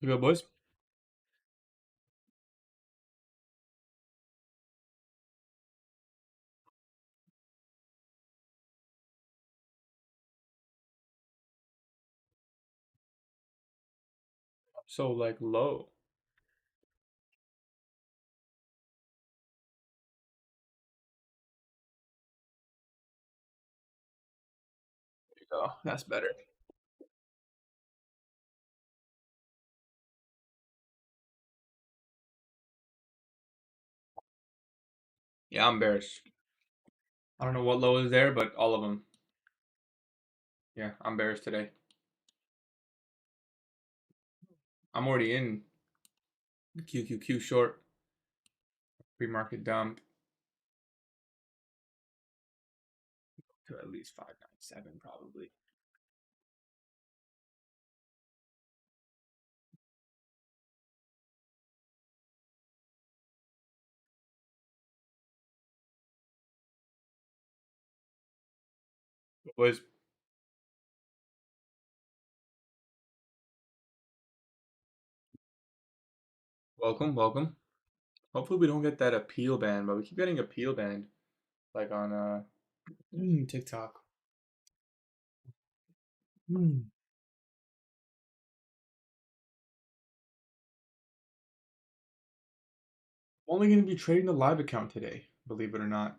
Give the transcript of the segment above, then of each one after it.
You go, boys. So like low. There you go. That's better. Yeah, I'm bearish. I don't know what low is there, but all of them. Yeah, I'm bearish today. I'm already in the QQQ short. Pre-market dump to at least 597 probably. Boys, welcome, welcome. Hopefully we don't get that appeal ban, but we keep getting appeal banned, like on TikTok. I'm only going to be trading the live account today, believe it or not.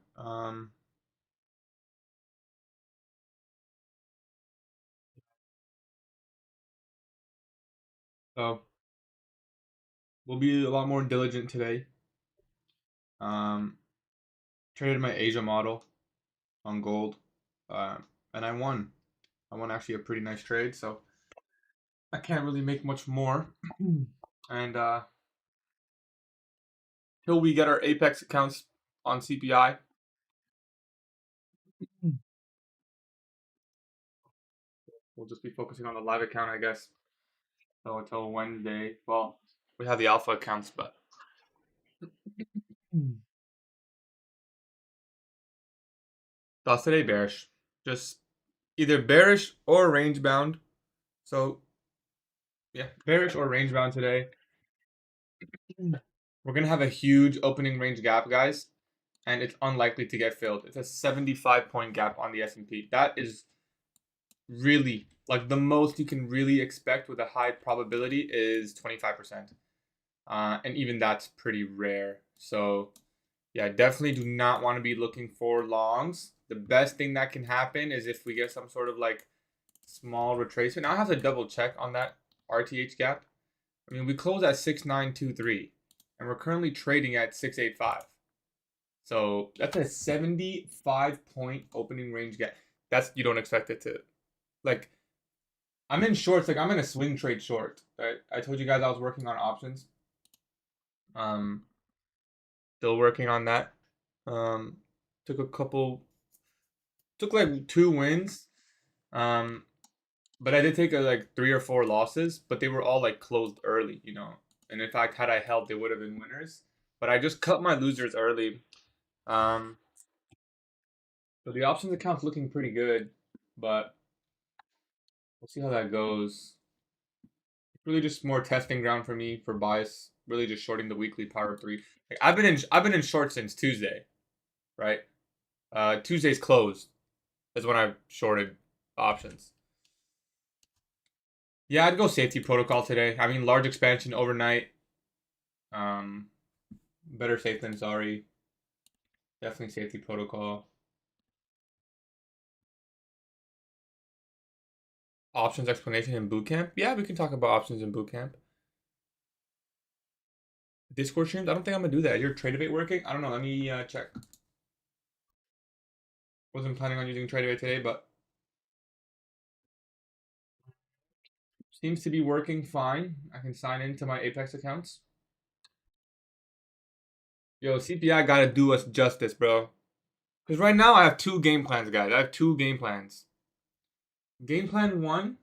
So we'll be a lot more diligent today. Traded my Asia model on gold, and I won. I won actually a pretty nice trade, so I can't really make much more. And till we get our Apex accounts on CPI, we'll just be focusing on the live account, I guess. So until Wednesday, well, we have the alpha accounts, but thoughts today bearish, just either bearish or range bound. So yeah, bearish or range bound today. We're gonna have a huge opening range gap, guys, and it's unlikely to get filled. It's a 75-point gap on the S&P. That is really like the most you can really expect with a high probability is 25%. And even that's pretty rare. So yeah, definitely do not want to be looking for longs. The best thing that can happen is if we get some sort of like small retracement. Now I have to double check on that RTH gap. I mean, we closed at 6923 and we're currently trading at 685. So that's a 75-point opening range gap. That's, you don't expect it to, like, I'm in shorts, like I'm in a swing trade short. Right? I told you guys I was working on options. Um, Still working on that. Um, took a couple, took like 2 wins. Um, but I did take like 3 or 4 losses, but they were all like closed early, you know. And in fact, had I held, they would have been winners. But I just cut my losers early. Um, so the options account's looking pretty good, but we'll see how that goes. Really, just more testing ground for me for bias. Really, just shorting the weekly power three. Like, I've been in short since Tuesday, right? Tuesday's closed is when I shorted options. Yeah, I'd go safety protocol today. I mean, large expansion overnight. Um, Better safe than sorry. Definitely safety protocol. Options explanation in bootcamp. Yeah, we can talk about options in bootcamp. Discord streams. I don't think I'm gonna do that. Is your Tradeify working? I don't know. Let me check. Wasn't planning on using Tradeify today, but seems to be working fine. I can sign into my Apex accounts. Yo, CPI gotta do us justice, bro. Because right now I have 2 game plans, guys. I have 2 game plans. Game plan 1.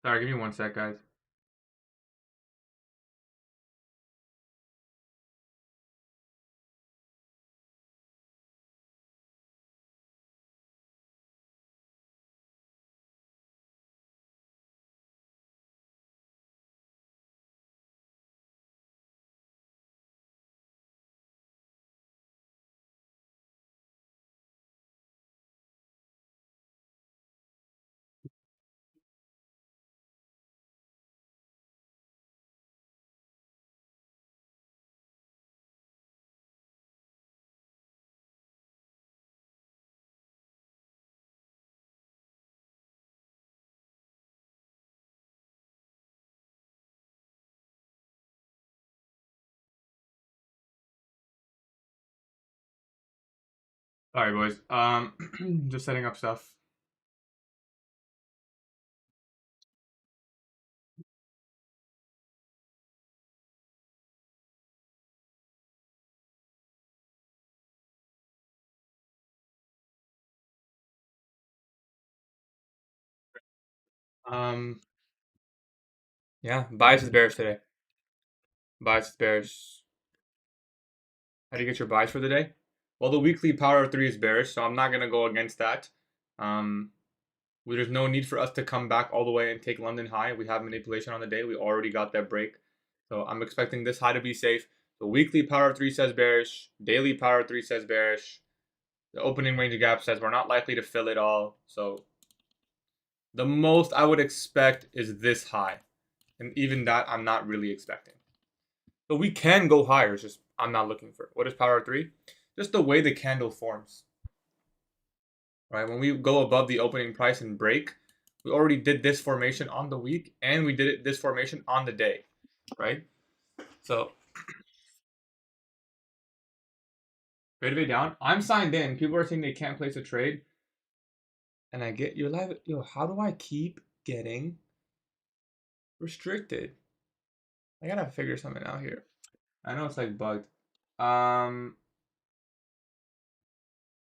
Sorry, give me 1 sec, guys. Sorry, boys. Just setting up stuff. Um, yeah, bias is bearish today. Bias is bearish. How do you get your buys for the day? Well, the weekly power of 3 is bearish, so I'm not gonna go against that. There's no need for us to come back all the way and take London high. We have manipulation on the day. We already got that break, so I'm expecting this high to be safe. The weekly power of 3 says bearish. Daily power of 3 says bearish. The opening range gap says we're not likely to fill it all. So the most I would expect is this high, and even that I'm not really expecting. So we can go higher. It's just I'm not looking for it. What is power of 3? Just the way the candle forms. Right? When we go above the opening price and break, we already did this formation on the week and we did this formation on the day, right? So Tradeify down. I'm signed in. People are saying they can't place a trade, and I get you're live. Yo, how do I keep getting restricted? I gotta figure something out here. I know it's like bugged. Um,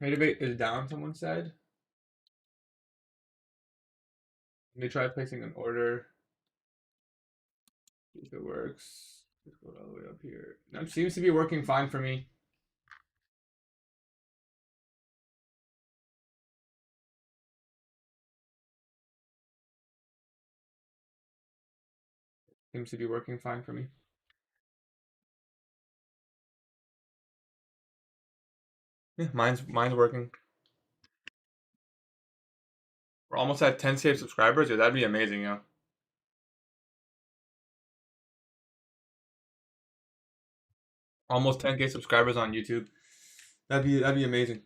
Tradeify is down. Someone said. Let me try placing an order. See if it works. Let's go all the way up here. That seems to be working fine for me. Seems to be working fine for me. Yeah, mine's working. We're almost at 10K subscribers. Yeah, that'd be amazing, yeah. Almost 10K subscribers on YouTube. That'd be amazing.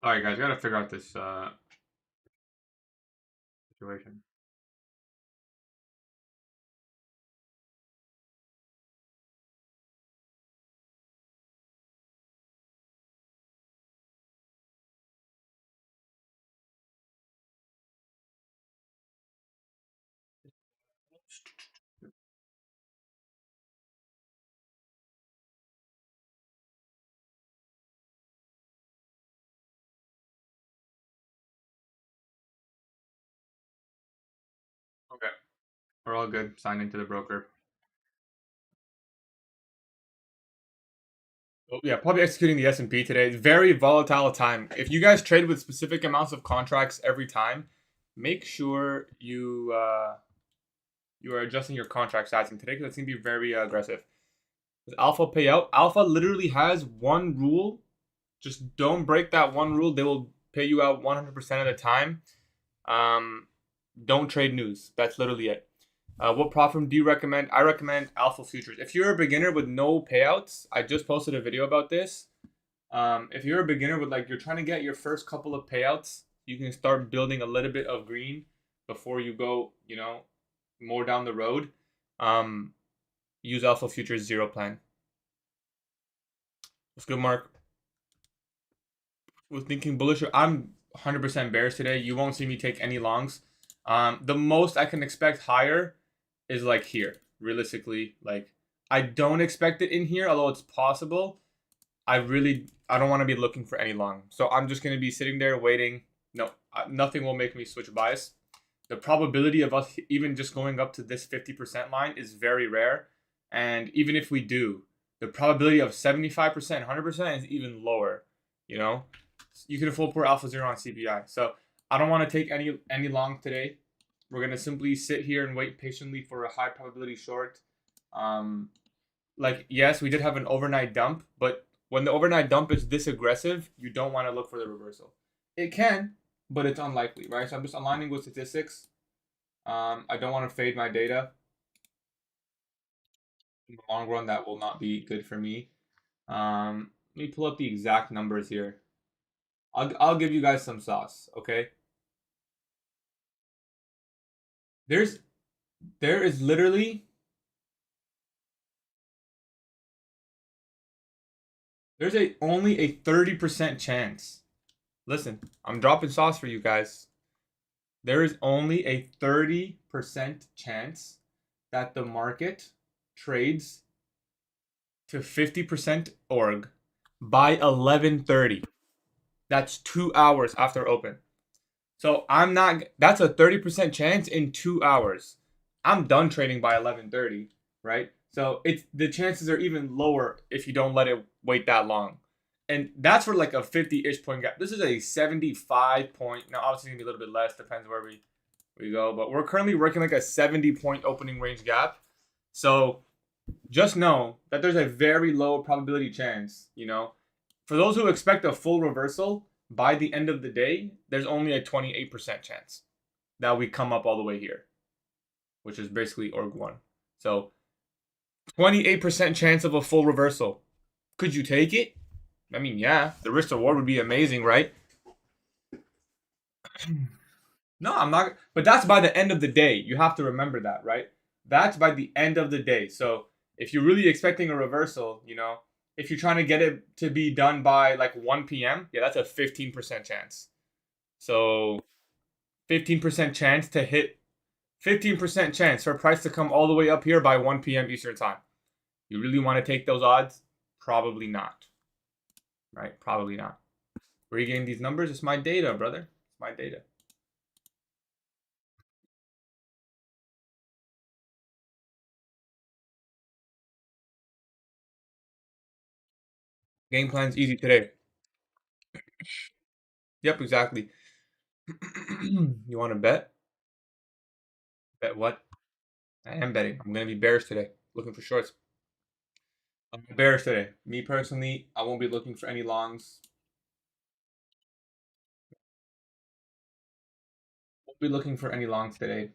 All right, guys, gotta figure out this situation. Okay, we're all good. Signing to the broker. Oh, yeah, probably executing the S&P today. It's very volatile time. If you guys trade with specific amounts of contracts every time, make sure you are adjusting your contract sizing today because it's gonna be very aggressive. Does alpha pay out? Alpha literally has one rule. Just don't break that one rule. They will pay you out 100% of the time. Don't trade news. That's literally it. What prop firm do you recommend? I recommend Alpha Futures. If you're a beginner with no payouts, I just posted a video about this. If you're a beginner with you're trying to get your first couple of payouts, you can start building a little bit of green before you go, more down the road. Use Alpha Futures Zero Plan. What's good, Mark? Was thinking bullish. I'm 100% bearish today. You won't see me take any longs. The most I can expect higher is here. Realistically, I don't expect it in here, although it's possible. I don't want to be looking for any long. So I'm just going to be sitting there waiting. No, nothing will make me switch bias. The probability of us even just going up to this 50% line is very rare. And even if we do, the probability of 75%, 100% is even lower. You can full port Alpha Zero on CPI. So I don't want to take any long today. We're going to simply sit here and wait patiently for a high probability short. Yes, we did have an overnight dump, but when the overnight dump is this aggressive, you don't want to look for the reversal. It can, but it's unlikely, right? So I'm just aligning with statistics. I don't want to fade my data. In the long run, that will not be good for me. Let me pull up the exact numbers here. I'll give you guys some sauce, okay? There is literally only a 30% chance. Listen, I'm dropping sauce for you guys. There is only a 30% chance that the market trades to 50% org by 11:30. That's 2 hours after open. So that's a 30% chance in 2 hours. I'm done trading by 11:30, right? So the chances are even lower if you don't let it wait that long. And that's for a 50-ish point gap. This is a 75 point. Now obviously it's gonna be a little bit less, depends where we go, but we're currently working a 70-point opening range gap. So just know that there's a very low probability chance, For those who expect a full reversal, by the end of the day, there's only a 28% chance that we come up all the way here, which is basically org 1. So 28% chance of a full reversal. Could you take it? I mean, yeah, the risk reward would be amazing, right? No, I'm not. But that's by the end of the day. You have to remember that, right? That's by the end of the day. So if you're really expecting a reversal, if you're trying to get it to be done by 1 p.m., yeah, that's a 15% chance. So 15% chance to hit, 15% chance for price to come all the way up here by 1 p.m. Eastern time. You really want to take those odds? Probably not. Right? Probably not. Where are you getting these numbers? It's my data, brother. It's my data. Game plan's easy today. Yep, exactly. You want to bet? Bet what? I am betting. I'm going to be bearish today. Looking for shorts. I'm bearish today. Me personally, I won't be looking for any longs. Won't be looking for any longs today.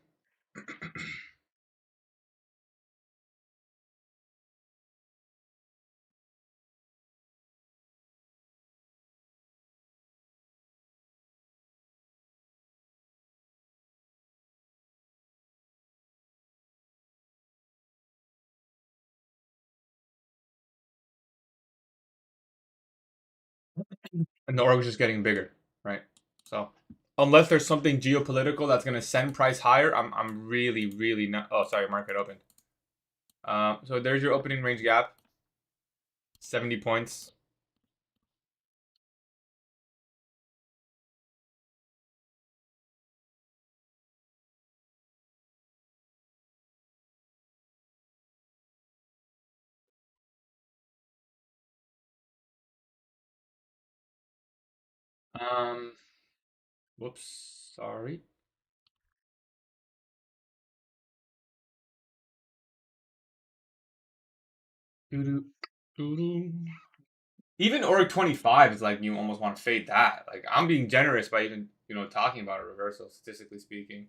And the org is just getting bigger, right? So unless there's something geopolitical that's gonna send price higher, I'm really not. Oh, sorry, market opened. So there's your opening range gap, 70 points. Um, whoops, sorry. Even org 25 is like you almost want to fade that. Like I'm being generous by even talking about a reversal, statistically speaking.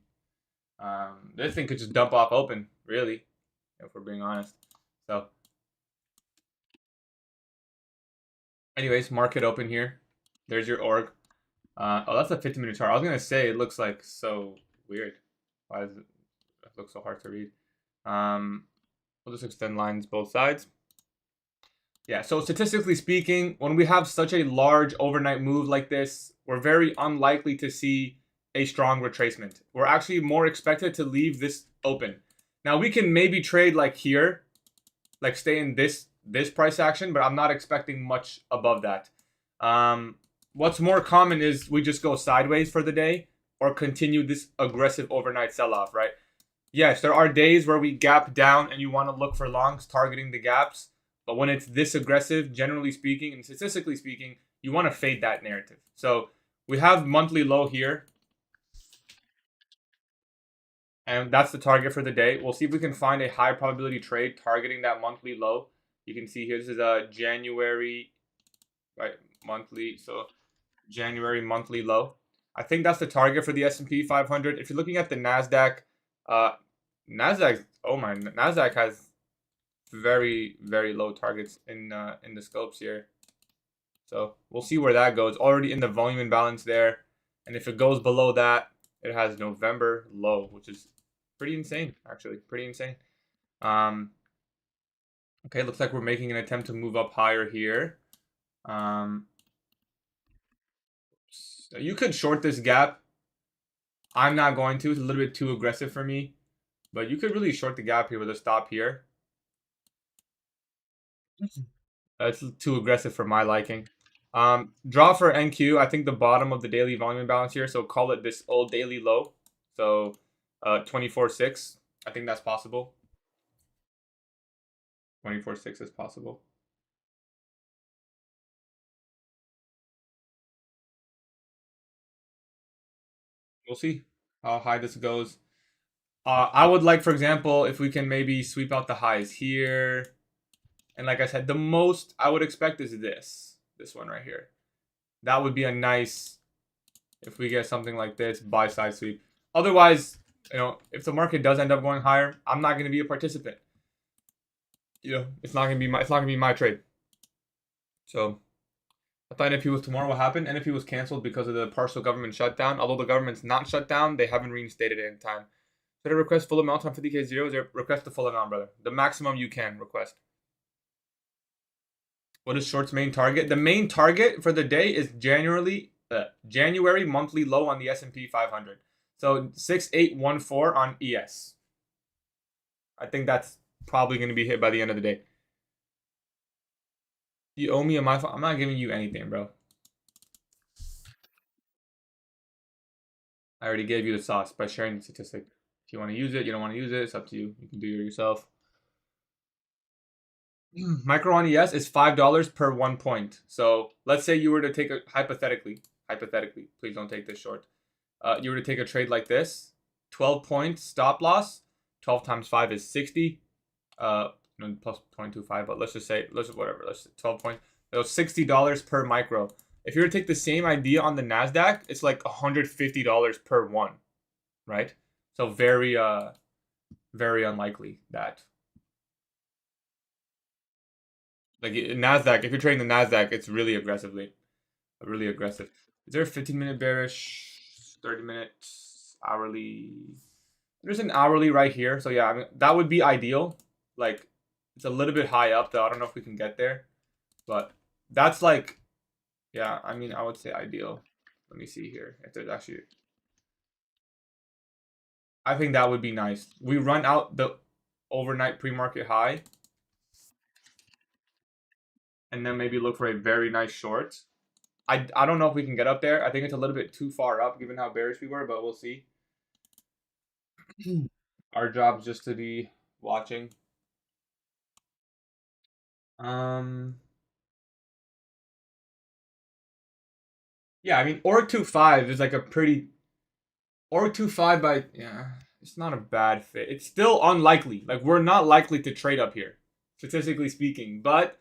This thing could just dump off open, really, if we're being honest. So, anyways, market open here. There's your org. Oh, that's a 50-minute chart. I was gonna say it looks like so weird. Why does it look so hard to read? We'll just extend lines both sides. Yeah, so statistically speaking, when we have such a large overnight move like this, we're very unlikely to see a strong retracement. We're actually more expected to leave this open. Now, we can maybe trade like here, like stay in this price action, but I'm not expecting much above that. What's more common is we just go sideways for the day or continue this aggressive overnight sell-off, right? Yes, there are days where we gap down and you want to look for longs targeting the gaps. But when it's this aggressive, generally speaking, and statistically speaking, you want to fade that narrative. So we have monthly low here. And that's the target for the day. We'll see if we can find a high probability trade targeting that monthly low. You can see here, this is a January, right, monthly. So January monthly low. I think that's the target for the S&P 500. If you're looking at the NASDAQ, NASDAQ has very, very low targets in the scopes here. So we'll see where that goes. Already in the volume imbalance there. And if it goes below that, it has November low, which is pretty insane, actually. Pretty insane. Okay, looks like we're making an attempt to move up higher here. You could short this gap. I'm not going to. It's a little bit too aggressive for me. But you could really short the gap here with a stop here. That's too aggressive for my liking. Draw for NQ. I think the bottom of the daily volume imbalance here. So call it this old daily low. So 24.6. I think that's possible. 24.6 is possible. We'll see how high this goes. I would like, for example, if we can maybe sweep out the highs here. And like I said, the most I would expect is this one right here. That would be a nice, if we get something like this, buy side sweep. Otherwise, if the market does end up going higher, I'm not going to be a participant. It's not going to be my trade. So I thought NFP was tomorrow. What happened? NFP was canceled because of the partial government shutdown. Although the government's not shut down, they haven't reinstated it in time. Should I request full amount on 50K zeros? Request the full amount, brother. The maximum you can request. What is short's main target? The main target for the day is January monthly low on the S&P 500. So 6814 on ES. I think that's probably going to be hit by the end of the day. You owe me a my phone. I'm not giving you anything, bro. I already gave you the sauce by sharing the statistic. If you want to use it, you don't want to use it, it's up to you. You can do it yourself. Micro on ES is $5 per 1 point. So let's say you were to take a hypothetically, please don't take this short. You were to take a trade like this, 12 points stop loss, 12 times 5 is 60. Plus 0.25, but let's just say 12 points. It was $60 per micro. If you were to take the same idea on the NASDAQ, it's like $150 per one, right? So very unlikely that. Like NASDAQ, if you're trading the NASDAQ, it's really aggressive. Is there a 15-minute bearish, 30-minute, hourly? There's an hourly right here. So yeah, I mean, that would be ideal. Like, it's a little bit high up though. I don't know if we can get there. But that's like, yeah, I mean, I would say ideal. Let me see here. If there's actually, I think that would be nice. We run out the overnight pre-market high. And then maybe look for a very nice short. I don't know if we can get up there. I think it's a little bit too far up given how bearish we were, but we'll see. Our job is just to be watching. Yeah, I mean, org 2.5 is like a pretty, org 2.5 by, yeah, it's not a bad fit. It's still unlikely. Like, we're not likely to trade up here. statistically speaking, but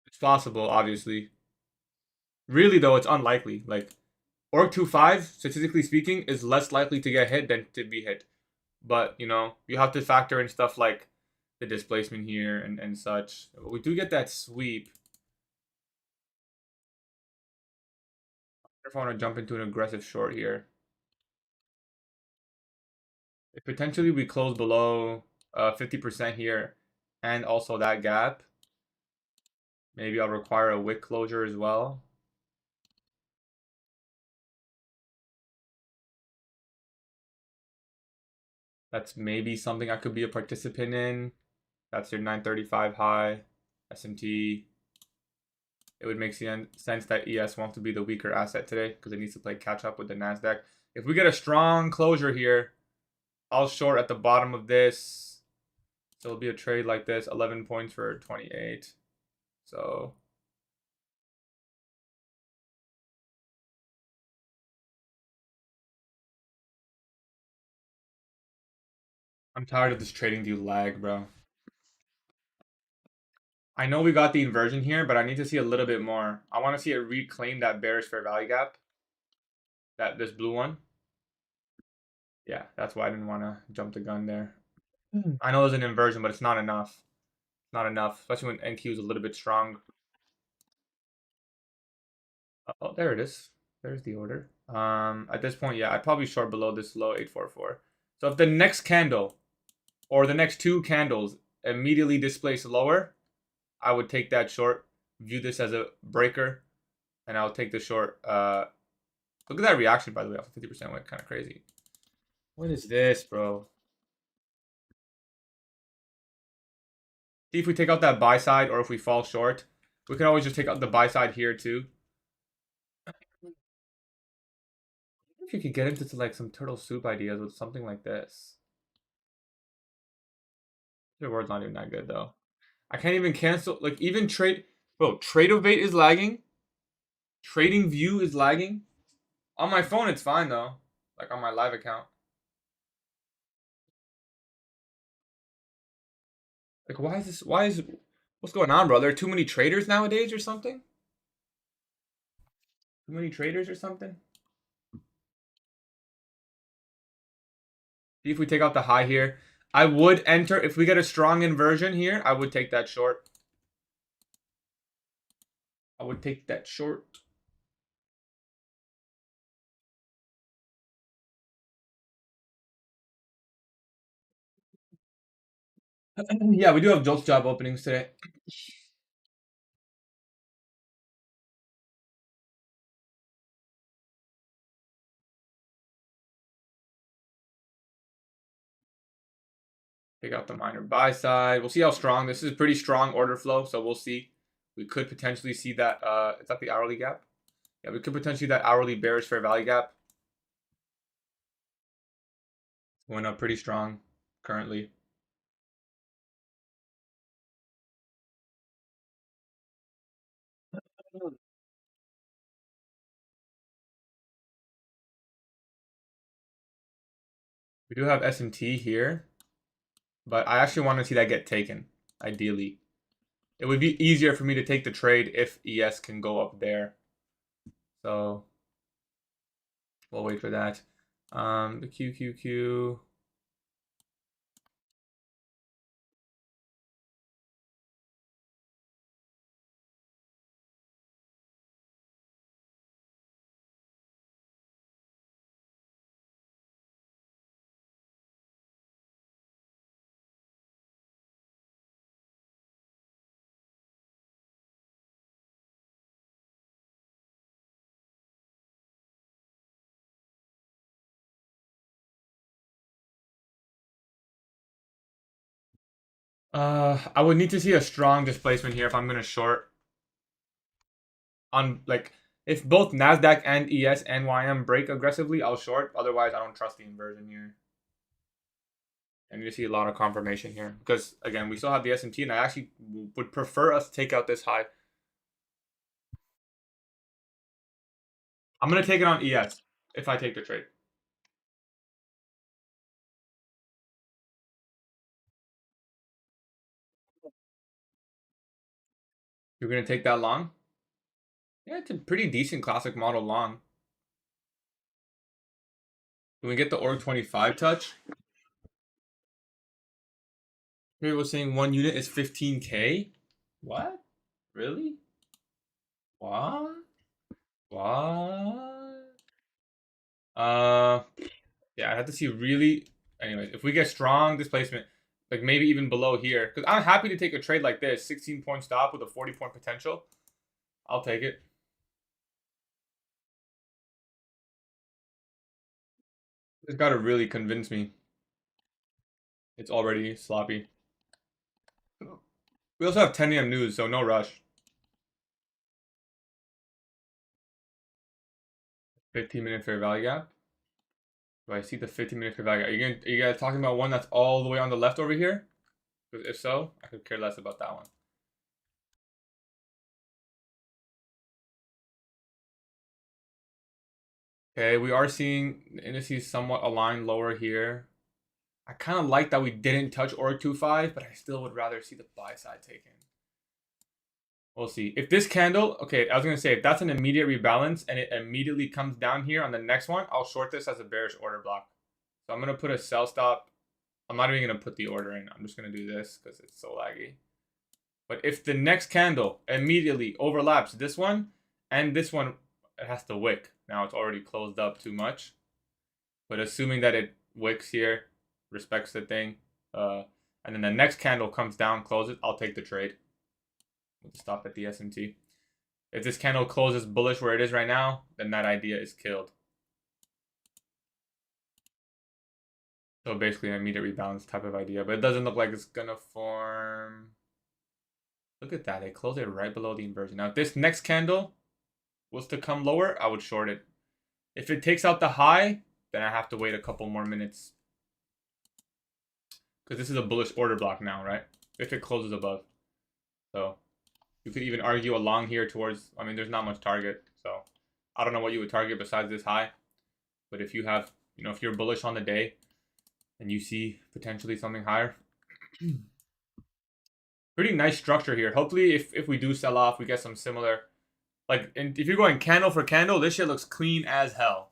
it's possible, obviously. Really, though, it's unlikely. Like, Orc 2-5, statistically speaking, is less likely to get hit than to be hit. But, you know, you have to factor in stuff like the displacement here and such. We do get that sweep. If I want to jump into an aggressive short here. If potentially we close below 50% here and also that gap, maybe I'll require a wick closure as well. That's maybe something I could be a participant in. That's your 935 high, S&T. It would make sense that ES wants to be the weaker asset today because it needs to play catch up with the NASDAQ. If we get a strong closure here, I'll short at the bottom of this. So it'll be a trade like this, 11 points for 28. So I'm tired of this trading view lag, bro. I know we got the inversion here, but I need to see a little bit more. I want to see it reclaim that bearish fair value gap. This blue one. Yeah, that's why I didn't want to jump the gun there. I know there's an inversion, but it's not enough. Not enough, especially when NQ is a little bit strong. Oh, there it is. There's the order. At this point, yeah, I'd probably short below this low 844. So if the next candle or the next two candles immediately displace lower, I would take that short, view this as a breaker, and I'll take the short. Look at that reaction, by the way, off 50% went kind of crazy. What is this, bro? See if we take out that buy side or if we fall short. We can always just take out the buy side here too. If you could get into like some turtle soup ideas with something like this. Your word's not even that good though. I can't even cancel like even trade bro, Tradeify is lagging. Trading view is lagging. On my phone it's fine though. Like on my live account. Like what's going on, bro? There are too many traders nowadays or something? Too many traders or something? See if we take out the high here. I would enter if we get a strong inversion here. I would take that short. I would take that short. Yeah, we do have Jolt's job openings today. Take out the minor buy side. We'll see how strong. This is a pretty strong order flow, so we'll see. We could potentially see that. Is that the hourly gap? Yeah, we could potentially see that hourly bearish fair value gap. Going up pretty strong currently. We do have S&T here, but I actually want to see that get taken, ideally. It would be easier for me to take the trade if ES can go up there. So we'll wait for that. The QQQ. I would need to see a strong displacement here if I'm gonna short. On like if both Nasdaq and ES and YM break aggressively, I'll short. Otherwise, I don't trust the inversion here. And you see a lot of confirmation here because again, we still have the S&T, and I actually would prefer us take out this high. I'm gonna take it on ES if I take the trade. You're gonna take that long? Yeah, it's a pretty decent classic model long. Can we get the org 25 touch? Here was saying 1 unit is 15K. What? Really? What? What? Yeah, I have to see really. Anyways, if we get strong displacement, like maybe even below here, because I'm happy to take a trade like this, 16-point stop with a 40-point potential. I'll take it. It's got to really convince me. It's already sloppy. We also have 10 a.m. news, so no rush. 15-minute fair value gap. Do I see the 15-minute fair value gap? Are you guys talking about one that's all the way on the left over here? Because if so, I could care less about that one. Okay, we are seeing the indices somewhat aligned lower here. I kind of like that we didn't touch org 25, but I still would rather see the buy side taken. We'll see. If this candle, okay, I was going to say, if that's an immediate rebalance and it immediately comes down here on the next one, I'll short this as a bearish order block. So I'm going to put a sell stop. I'm not even going to put the order in. I'm just going to do this because it's so laggy. But if the next candle immediately overlaps this one and this one, it has to wick. Now it's already closed up too much. But assuming that it wicks here, respects the thing, and then the next candle comes down, close it, I'll take the trade. We'll stop at the SMT. If this candle closes bullish where it is right now, then that idea is killed. So basically an immediate rebalance type of idea, but it doesn't look like it's gonna form. Look at that, they closed it right below the inversion. Now if this next candle was to come lower, I would short it. If it takes out the high, then I have to wait a couple more minutes. Because this is a bullish order block now, right? If it closes above. So you could even argue along here towards, I mean, there's not much target. So I don't know what you would target besides this high. But if you have, if you're bullish on the day and you see potentially something higher. Pretty nice structure here. Hopefully if we do sell off, we get some similar. Like, and if you're going candle for candle, this shit looks clean as hell,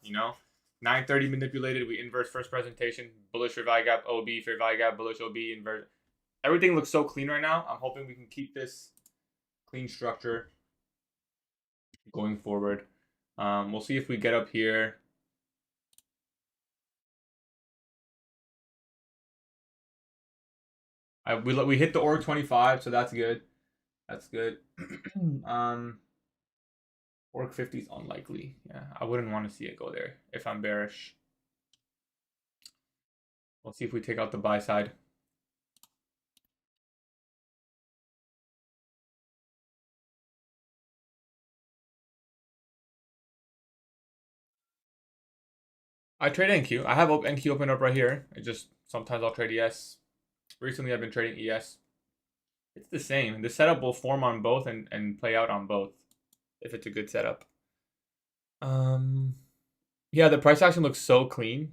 930 manipulated, we inverse first presentation, bullish fair value gap, OB, fair value gap, bullish OB, invert. Everything looks so clean right now. I'm hoping we can keep this clean structure going forward. We'll see if we get up here. We hit the org 25, so that's good. That's good. Org 50 is unlikely. Yeah, I wouldn't want to see it go there if I'm bearish. We'll see if we take out the buy side. I trade NQ. I have NQ open up right here. It just sometimes I'll trade ES. Recently I've been trading ES. It's the same. The setup will form on both and play out on both if it's a good setup. Yeah, the price action looks so clean.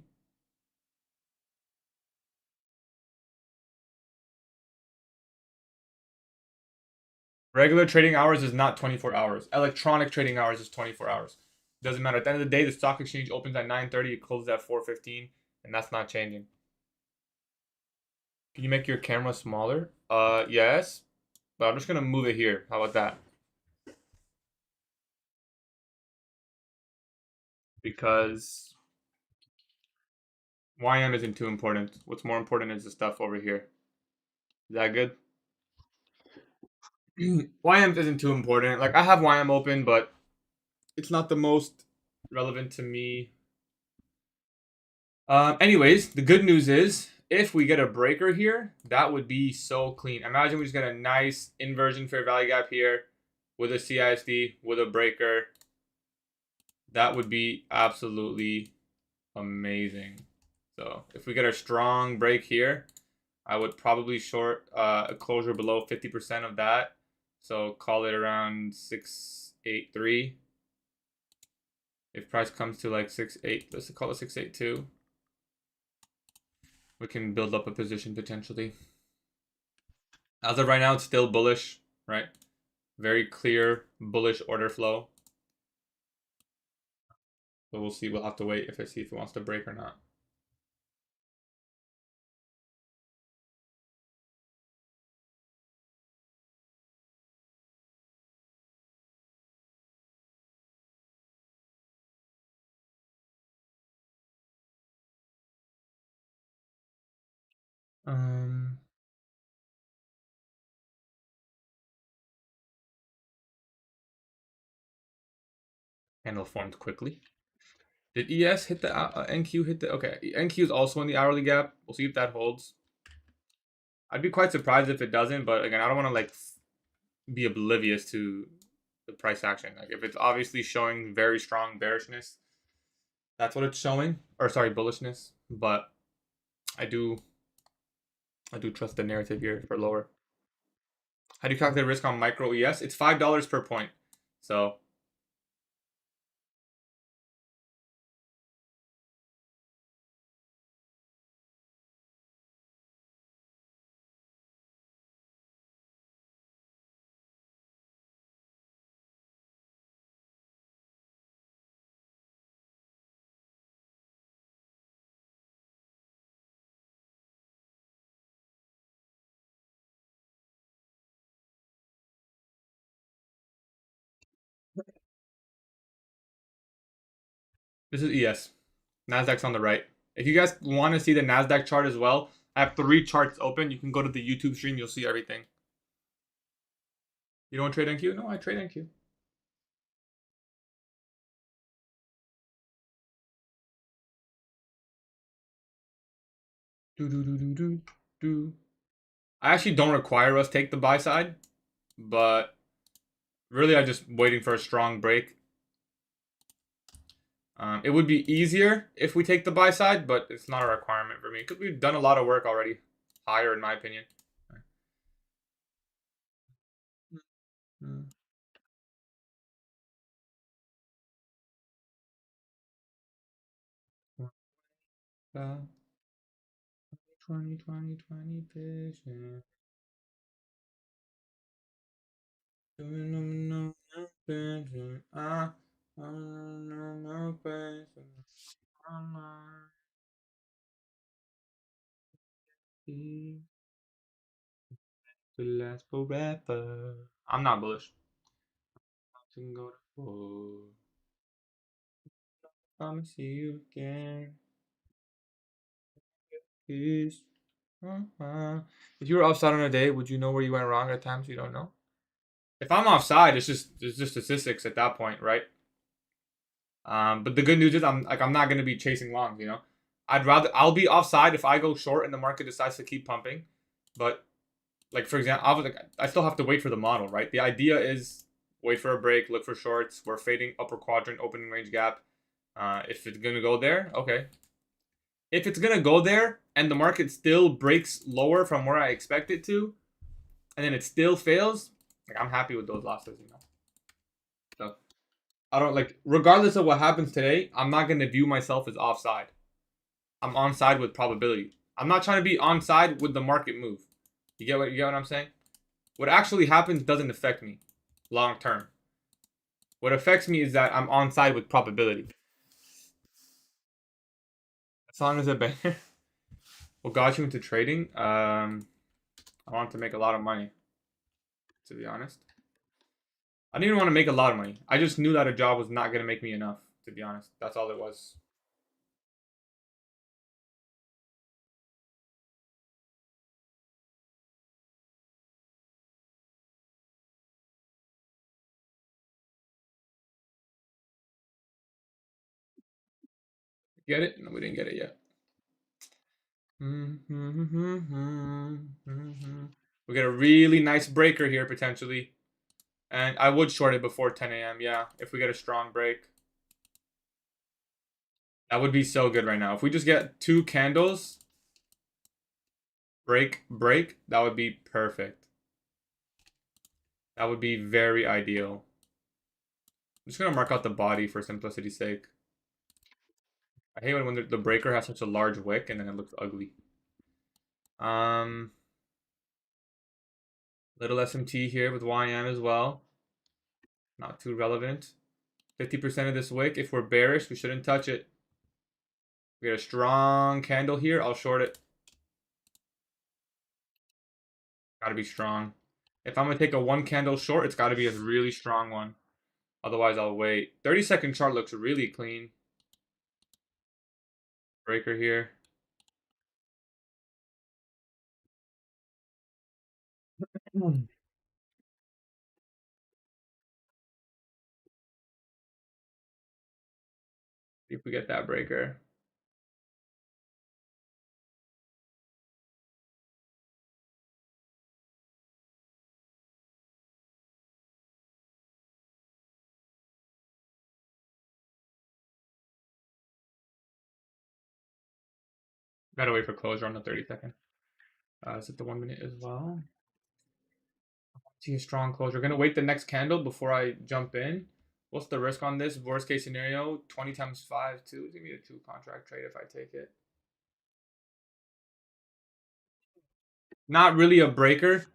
Regular trading hours is not 24 hours. Electronic trading hours is 24 hours. Doesn't matter. At the end of the day, the stock exchange opens at 9:30, it closes at 4:15, and that's not changing. Can you make your camera smaller? Yes. But I'm just gonna move it here. How about that? Because YM isn't too important. What's more important is the stuff over here. Is that good? YM isn't too important. Like, I have YM open, but it's not the most relevant to me. Anyways, the good news is if we get a breaker here, that would be so clean. Imagine we just get a nice inversion fair value gap here with a CISD, with a breaker. That would be absolutely amazing. So if we get a strong break here, I would probably short a closure below 50% of that. So call it around 683. If price comes to like 68, let's call it 682. We can build up a position potentially. As of right now, it's still bullish, right? Very clear bullish order flow. So we'll see. We'll have to wait if see if it wants to break or not. Candle formed quickly. Did ES hit the NQ hit the okay? NQ is also in the hourly gap. We'll see if that holds. I'd be quite surprised if it doesn't, but again, I don't want to like be oblivious to the price action. Like if it's obviously showing very strong bearishness, that's what it's showing. Or sorry, bullishness. But I do trust the narrative here for lower. How do you calculate risk on micro ES? It's $5 per point. So this is ES. Nasdaq's on the right. If you guys want to see the Nasdaq chart as well, I have 3 charts open. You can go to the YouTube stream. You'll see everything. You don't trade NQ? No, I trade NQ. I actually don't require us take the buy side, but really I'm just waiting for a strong break. It would be easier if we take the buy side, but it's not a requirement for me because we've done a lot of work already. Higher, in my opinion. Uh, 20 vision. No vision. No vision. To last forever. I'm not bullish. Promise you again. Peace. If you were offside on a day, would you know where you went wrong at times you don't know? If I'm offside, it's just statistics at that point, right? But the good news is I'm not gonna be chasing longs, you know. I'll be offside if I go short and the market decides to keep pumping. But like for example, I still have to wait for the model, right? The idea is wait for a break, look for shorts. We're fading upper quadrant, opening range gap. If it's gonna go there, okay. If it's gonna go there and the market still breaks lower from where I expect it to, and then it still fails, like I'm happy with those losses, you know. So I don't like regardless of what happens today, I'm not gonna view myself as offside. I'm onside with probability. I'm not trying to be onside with the market move. You get what I'm saying? What actually happens doesn't affect me long term. What affects me is that I'm onside with probability. As long as a banger. What got you into trading? I wanted to make a lot of money, to be honest. I didn't even want to make a lot of money. I just knew that a job was not going to make me enough, to be honest. That's all it was. Get it? No, we didn't get it yet. We get a really nice breaker here, potentially. And I would short it before 10 a.m., yeah, if we get a strong break. That would be so good right now. If we just get 2 candles, break, that would be perfect. That would be very ideal. I'm just going to mark out the body for simplicity's sake. I hate when the breaker has such a large wick and then it looks ugly. Little SMT here with YM as well. Not too relevant. 50% of this wick. If we're bearish, we shouldn't touch it. We get a strong candle here. I'll short it. Gotta be strong. If I'm gonna take a one candle short, it's gotta be a really strong one. Otherwise, I'll wait. 30-second chart looks really clean. Breaker here. See if we get that breaker. Gotta wait for closure on the 30-second. Is it the 1 minute as well? See a strong closure. We're gonna wait the next candle before I jump in. What's the risk on this? Worst case scenario, 20 times 5, 2. It's gonna be a 2 contract trade if I take it. Not really a breaker,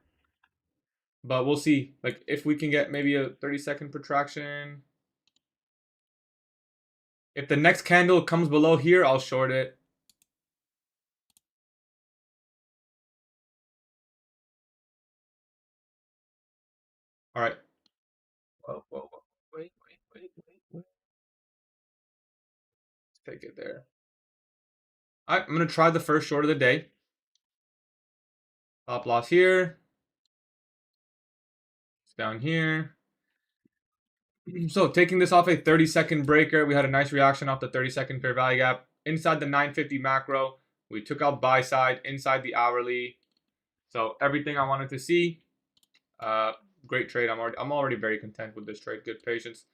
but we'll see. Like if we can get maybe a 30-second protraction. If the next candle comes below here, I'll short it. All right. Whoa. Wait. Let's take it there. All right, I'm gonna try the first short of the day. Stop loss here. It's down here. So taking this off a 30-second breaker, we had a nice reaction off the 30-second fair value gap. Inside the 950 macro, we took out buy side, inside the hourly. So everything I wanted to see. Great trade. I'm already very content with this trade. Good patience.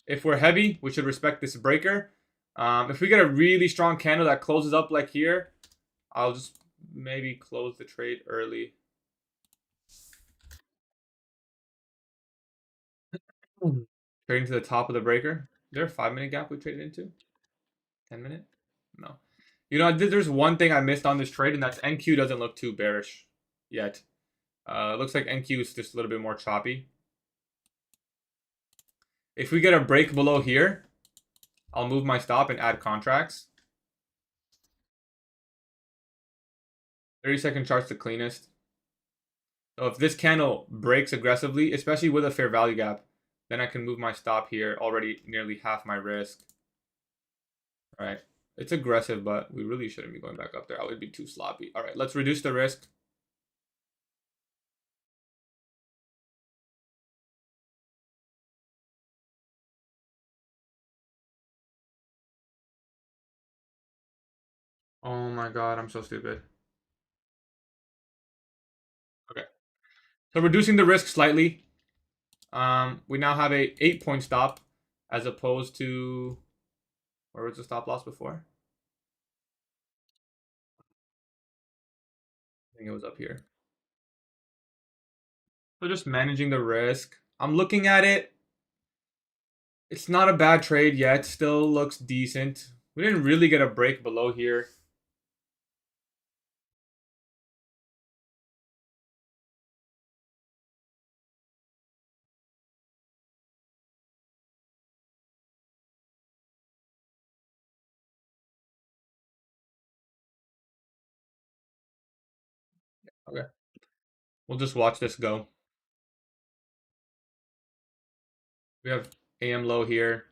If we're heavy, we should respect this breaker. If we get a really strong candle that closes up like here, I'll just maybe close the trade early. Trading to the top of the breaker. Is there a 5-minute gap we traded into? 10-minute? No. You know, there's one thing I missed on this trade, and that's NQ doesn't look too bearish yet. It looks like NQ is just a little bit more choppy. If we get a break below here, I'll move my stop and add contracts. 30-second chart's the cleanest. So if this candle breaks aggressively, especially with a fair value gap, then I can move my stop here, already nearly half my risk. All right. It's aggressive, but we really shouldn't be going back up there. I would be too sloppy. All right, let's reduce the risk. Oh my god, I'm so stupid. Okay. So reducing the risk slightly. We now have a 8-point stop as opposed to, where was the stop loss before? I think it was up here. So just managing the risk. I'm looking at it. It's not a bad trade yet. Still looks decent. We didn't really get a break below here. Okay. We'll just watch this go. We have AM low here.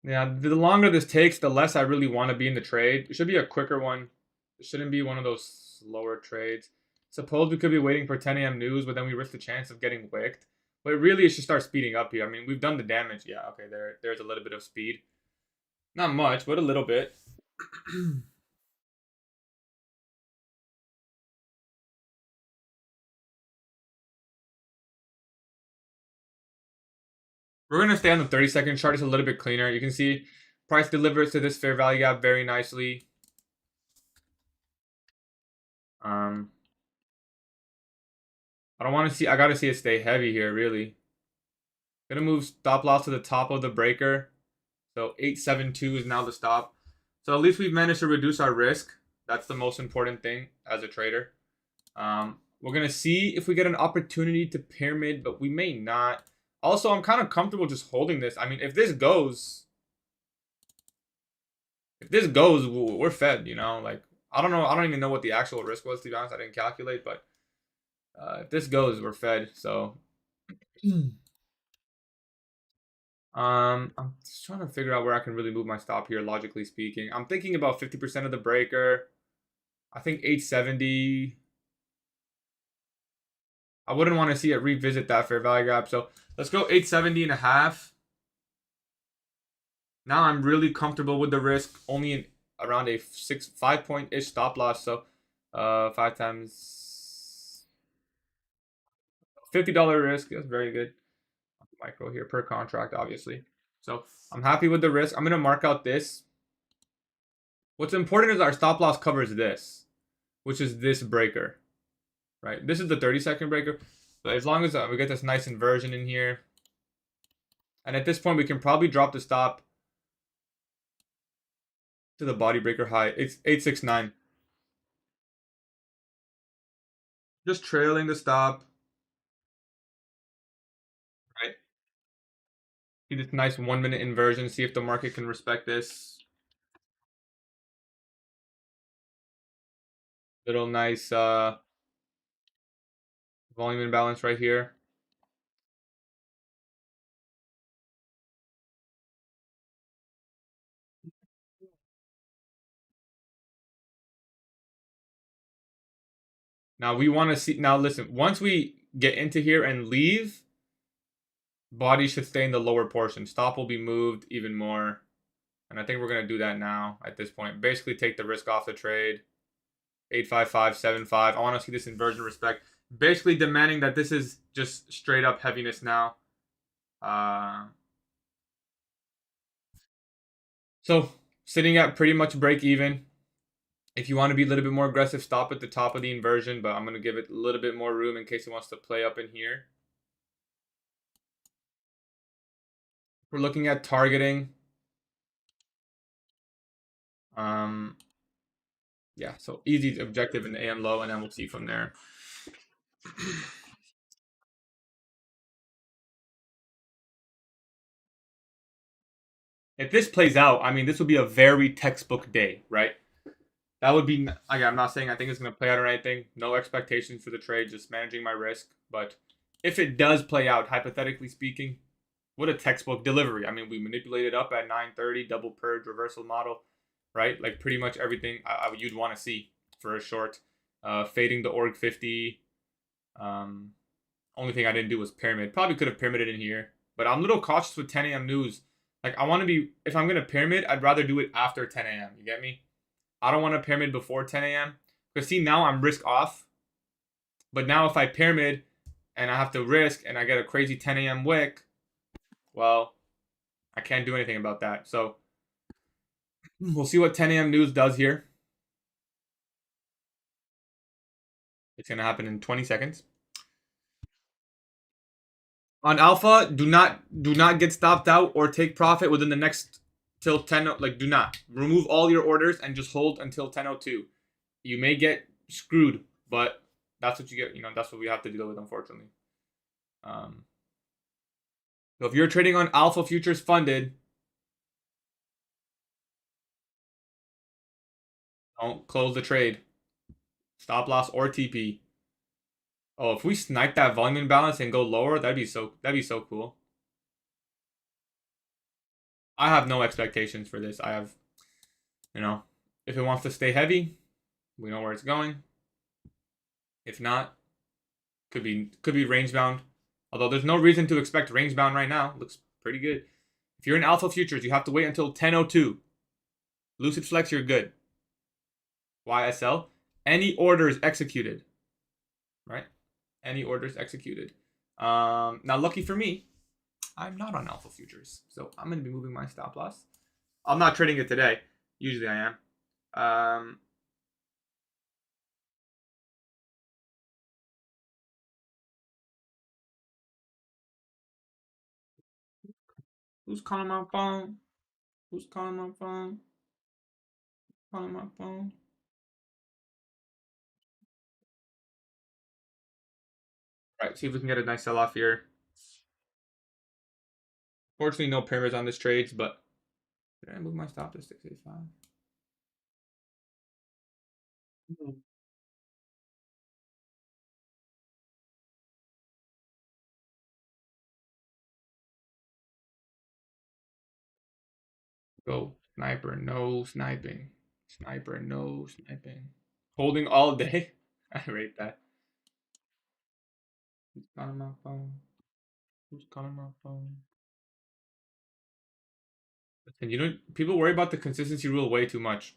Yeah, the longer this takes, the less I really want to be in the trade. It should be a quicker one. It shouldn't be one of those slower trades. Suppose we could be waiting for 10 a.m. news, but then we risk the chance of getting wicked. But really, it should start speeding up here. I mean, we've done the damage. Yeah, okay, there's a little bit of speed. Not much, but a little bit. We're going to stay on the 30-second chart. It's a little bit cleaner. You can see price delivers to this fair value gap very nicely. I don't want to see, I got to see it stay heavy here, really. Gonna move stop loss to the top of the breaker. So 872 is now the stop. So at least we've managed to reduce our risk. That's the most important thing as a trader. We're gonna see if we get an opportunity to pyramid, but we may not. Also, I'm kind of comfortable just holding this. I mean, if this goes, we're fed. You know, like I don't know. I don't even know what the actual risk was, to be honest. I didn't calculate, but if this goes, we're fed. So, I'm just trying to figure out where I can really move my stop here, logically speaking. I'm thinking about 50% of the breaker. I think 870. I wouldn't want to see it revisit that fair value gap. So let's go 870 and a half. Now I'm really comfortable with the risk, only in around a 5 point-ish stop loss. So 5 times $50 risk. That's very good. Micro here per contract, obviously. So I'm happy with the risk. I'm gonna mark out this. What's important is our stop loss covers this, which is this breaker, right? This is the 30-second breaker. But as long as we get this nice inversion in here, and at this point we can probably drop the stop to the body breaker high. It's 869. Just trailing the stop, right? See this nice 1 minute inversion. See if the market can respect this. Little nice volume imbalance right here. Now we want to see. Now listen, once we get into here and leave, body should stay in the lower portion. Stop will be moved even more. And I think we're going to do that now at this point. Basically take the risk off the trade. 85575. I want to see this inversion respect. Basically demanding that this is just straight up heaviness now. So sitting at pretty much break even. If you want to be a little bit more aggressive, stop at the top of the inversion, but I'm going to give it a little bit more room in case it wants to play up in here. We're looking at targeting. Yeah, so easy objective in the AM low, and then we'll see from there. If this plays out, I mean, this would be a very textbook day, right? That would be, again, I'm not saying I think it's going to play out or anything. No expectations for the trade, just managing my risk. But if it does play out, hypothetically speaking, what a textbook delivery. I mean, we manipulated up at 930, double purge, reversal model, right? Like pretty much everything you'd want to see for a short. Fading the org 50. Only thing I didn't do was pyramid. Probably could have pyramided in here. But I'm a little cautious with 10 a.m. news. Like, I want to be, if I'm going to pyramid, I'd rather do it after 10 a.m. You get me? I don't want to pyramid before 10 a.m. Because see, now I'm risk off. But now if I pyramid and I have to risk and I get a crazy 10 a.m. wick, well, I can't do anything about that. So we'll see what 10 a.m. news does here. It's going to happen in 20 seconds. On alpha, do not get stopped out or take profit within the next till 10. Like, do not remove all your orders and just hold until 10:02. You may get screwed, but that's what you get. You know, that's what we have to deal with, unfortunately. So if you're trading on alpha futures funded, don't close the trade. Stop loss or TP. Oh, if we snipe that volume imbalance and go lower, that'd be so cool. I have no expectations for this. I have, you know, if it wants to stay heavy, we know where it's going. If not, could be range bound. Although there's no reason to expect range bound right now. Looks pretty good. If you're in alpha futures, you have to wait until 10:02. Lucid Flex, you're good. YSL, any orders executed, right? Any orders executed. Now, lucky for me, I'm not on alpha futures, so I'm gonna be moving my stop loss. I'm not trading it today. Usually I am. Who's calling my phone? Who's calling my phone? Calling my phone. All right, see if we can get a nice sell-off here. Fortunately, no pyramids on this trades, but did I move my stop to 685? Go. Sniper, no sniping. Sniper, no sniping. Holding all day. I rate that. Who's calling my phone? Who's calling my phone? And you know, people worry about the consistency rule way too much.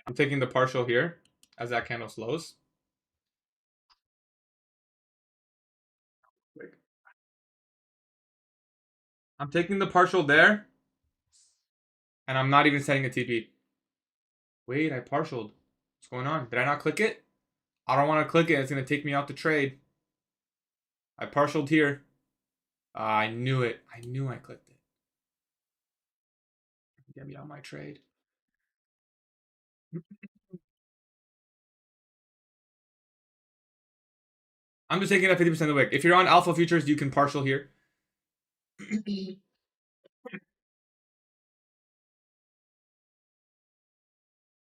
I'm taking the partial here as that candle slows. I'm taking the partial there, and I'm not even setting a TP. Wait, I partialed. What's going on? Did I not click it? I don't want to click it. It's going to take me out the trade. I partialed here. I knew it. I knew I clicked it. Get me out my trade. I'm just taking that 50% of the wick. If you're on alpha futures, you can partial here.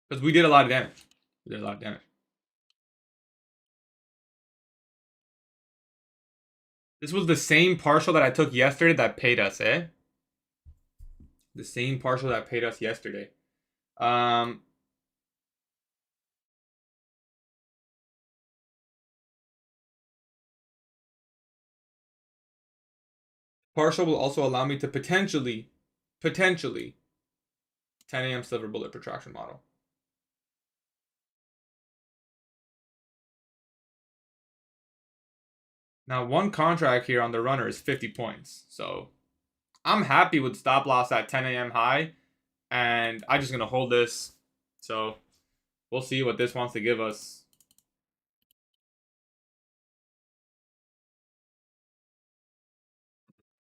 Because we did a lot of damage. We did a lot of damage. This was the same partial that I took yesterday that paid us, eh? The same partial that paid us yesterday. Partial will also allow me to potentially 10 a.m. silver bullet protraction model. Now, one contract here on the runner is 50 points. So I'm happy with stop loss at 10 a.m. high. And I'm just going to hold this. So we'll see what this wants to give us.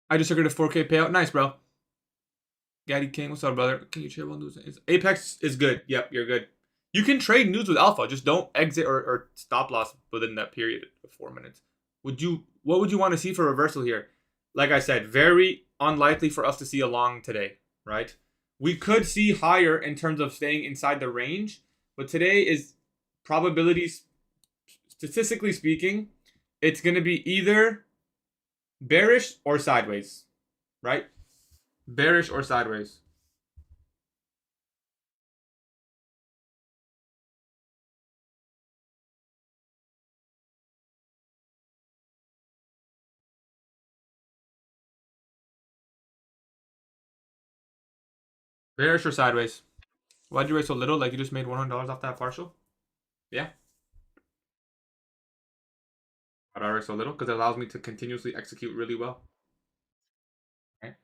I just triggered a 4K payout. Nice, bro. Gatie King, what's up, brother? Can you trade one news? Apex is good. Yep, you're good. You can trade news with alpha. Just don't exit or stop loss within that period of 4 minutes. What would you want to see for reversal here? Like I said, very unlikely for us to see a long today, right? We could see higher in terms of staying inside the range, but today is probabilities, statistically speaking, it's going to be either bearish or sideways, right? Bearish or sideways. Bearish or sideways. Why'd you raise so little? Like you just made $100 off that partial? Yeah. Why'd I raise so little? Because it allows me to continuously execute really well. Right?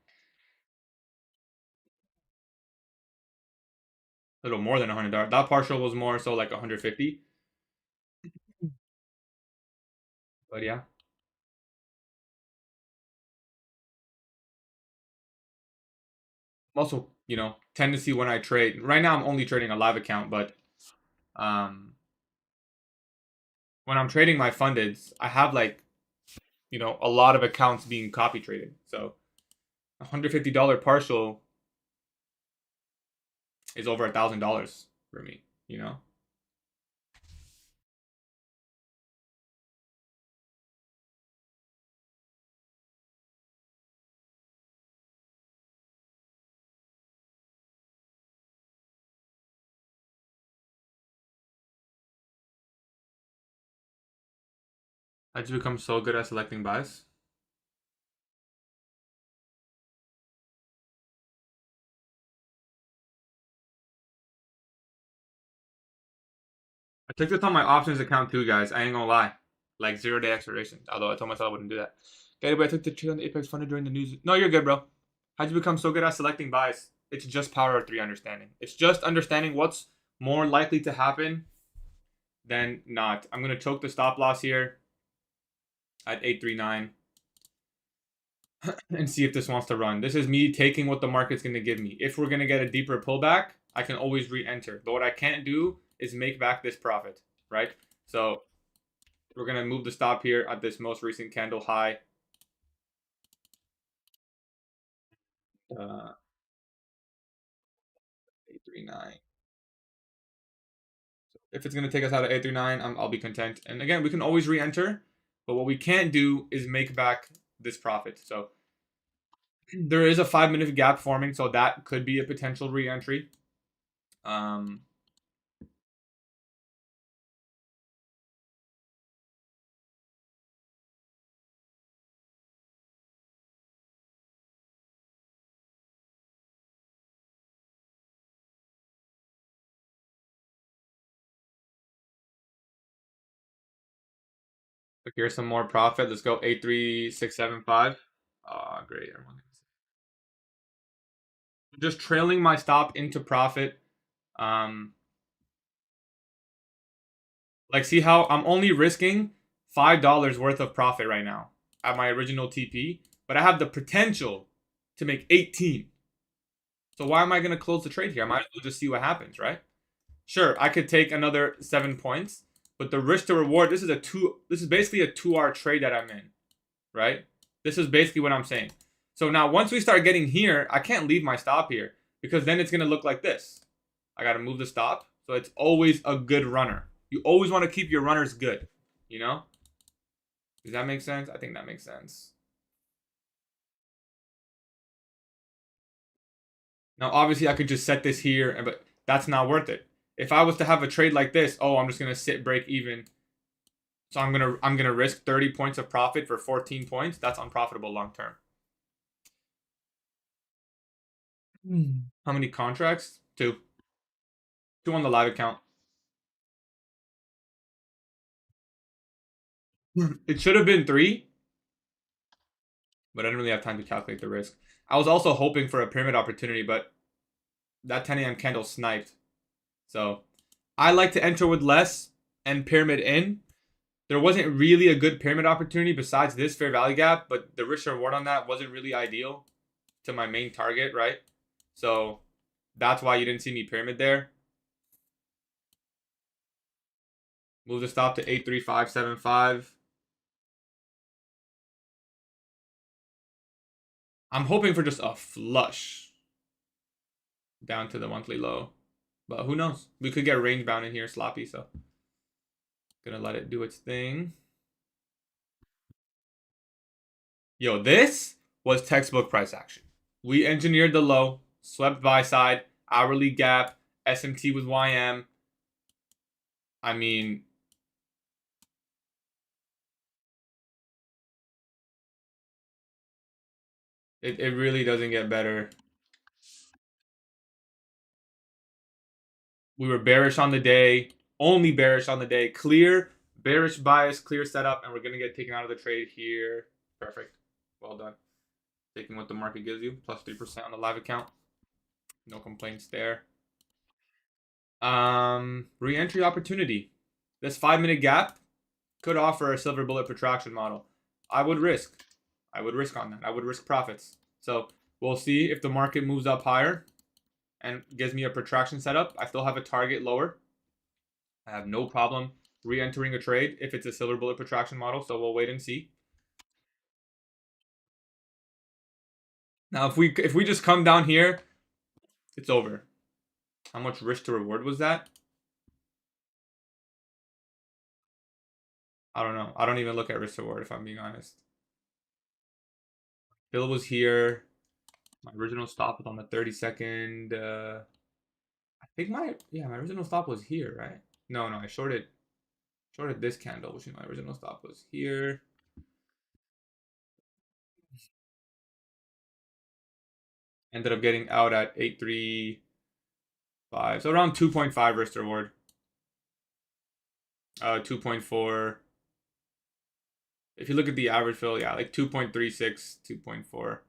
A little more than $100. That partial was more so like 150. But yeah. Also, tendency when I trade. Right now I'm only trading a live account, but when I'm trading my fundeds, I have like, a lot of accounts being copy traded. So $150 partial is over $1,000 for me, I just become so good at selecting buys. I took this on my options account too, guys. I ain't gonna lie. Like 0-day expiration. Although I told myself I wouldn't do that. Okay, but I took the trade on the Apex funded during the news. No, you're good, bro. How'd you become so good at selecting buys? It's just power of 3 understanding. It's just understanding what's more likely to happen than not. I'm gonna choke the stop loss here at 839. and see if this wants to run. This is me taking what the market's going to give me. If we're going to get a deeper pullback, I can always re-enter. But what I can't do is make back this profit, right? So we're going to move the stop here at this most recent candle high. 839. If it's going to take us out of 839, I'll be content. And again, we can always re-enter. But what we can't do is make back this profit. So there is a 5-minute gap forming, so that could be a potential re-entry. Here's some more profit. Let's go 83675. Great. Just trailing my stop into profit. Like, see how I'm only risking $5 worth of profit right now at my original TP, but I have the potential to make 18. So why am I going to close the trade here? I might as well just see what happens, right? Sure, I could take another 7 points, but the risk to reward, this is basically a 2-hour trade that I'm in, right? This is basically what I'm saying. So now once we start getting here, I can't leave my stop here because then it's going to look like this. I got to move the stop. So it's always a good runner. You always want to keep your runners good, you know? Does that make sense? I think that makes sense. Now, obviously, I could just set this here, but that's not worth it. If I was to have a trade like this, oh, I'm just gonna sit break even. So I'm gonna risk 30 points of profit for 14 points. That's unprofitable long term. How many contracts? 2. 2 on the live account. It should have been 3, but I didn't really have time to calculate the risk. I was also hoping for a pyramid opportunity, but that 10 a.m. candle sniped. So I like to enter with less and pyramid in. There wasn't really a good pyramid opportunity besides this fair value gap, but the risk reward on that wasn't really ideal to my main target, right? So that's why you didn't see me pyramid there. Move the stop to 83575. I'm hoping for just a flush down to the monthly low, but who knows? We could get range bound in here sloppy, so gonna let it do its thing. Yo, this was textbook price action. We engineered the low, swept buy side, hourly gap, SMT with YM. I mean, it really doesn't get better. We were bearish on the day, only bearish on the day. Clear, bearish bias, clear setup, and we're going to get taken out of the trade here. Perfect. Well done. Taking what the market gives you, plus 3% on the live account. No complaints there. Re-entry opportunity. This 5-minute gap could offer a silver bullet protraction model. I would risk on that. I would risk profits. So we'll see if the market moves up higher and gives me a protraction setup. I still have a target lower. I have no problem re-entering a trade if it's a silver bullet protraction model. So we'll wait and see. Now, if we just come down here, it's over. How much risk to reward was that? I don't know. I don't even look at risk to reward if I'm being honest. Bill was here. My original stop was on the 32nd. I think my original stop was here, right? No, I shorted this candle, which my original stop was here. Ended up getting out at 835. So around 2.5 risk to reward. 2.4. If you look at the average fill, yeah, like 2.36, 2.4.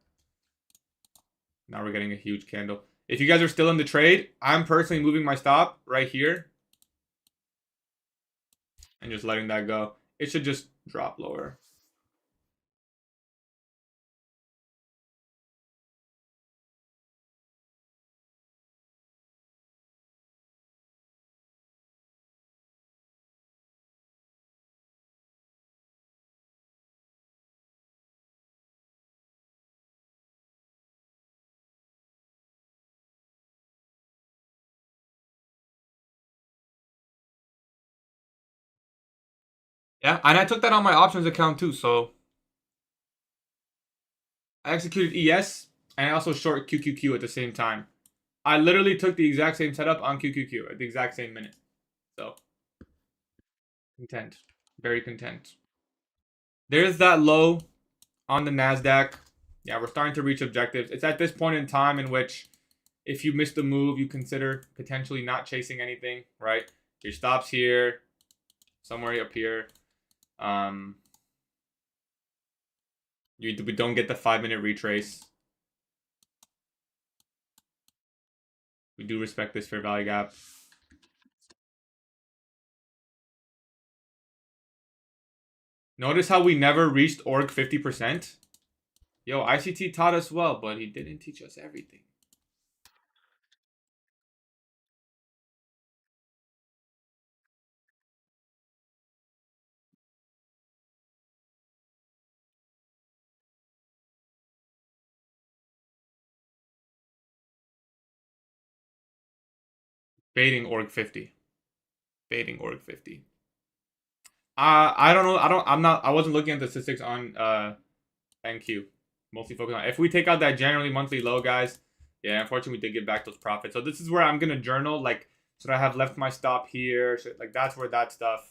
Now we're getting a huge candle. If you guys are still in the trade, I'm personally moving my stop right here and just letting that go. It should just drop lower. Yeah, and I took that on my options account too. So I executed ES and I also short QQQ at the same time. I literally took the exact same setup on QQQ at the exact same minute. So content, very content. There's that low on the Nasdaq. Yeah, we're starting to reach objectives. It's at this point in time in which if you miss the move, you consider potentially not chasing anything, right? Your stops here, somewhere up here. We don't get the 5-minute retrace. We do respect this fair value gap. Notice how we never reached org 50%? Yo, ICT taught us well, but he didn't teach us everything. Baiting org 50. Baiting org 50. I don't know. I wasn't looking at the statistics on NQ. Mostly focused on. If we take out that generally monthly low, guys, yeah, unfortunately we did get back those profits. So this is where I'm gonna journal, like, should I have left my stop here? Like that's where that stuff,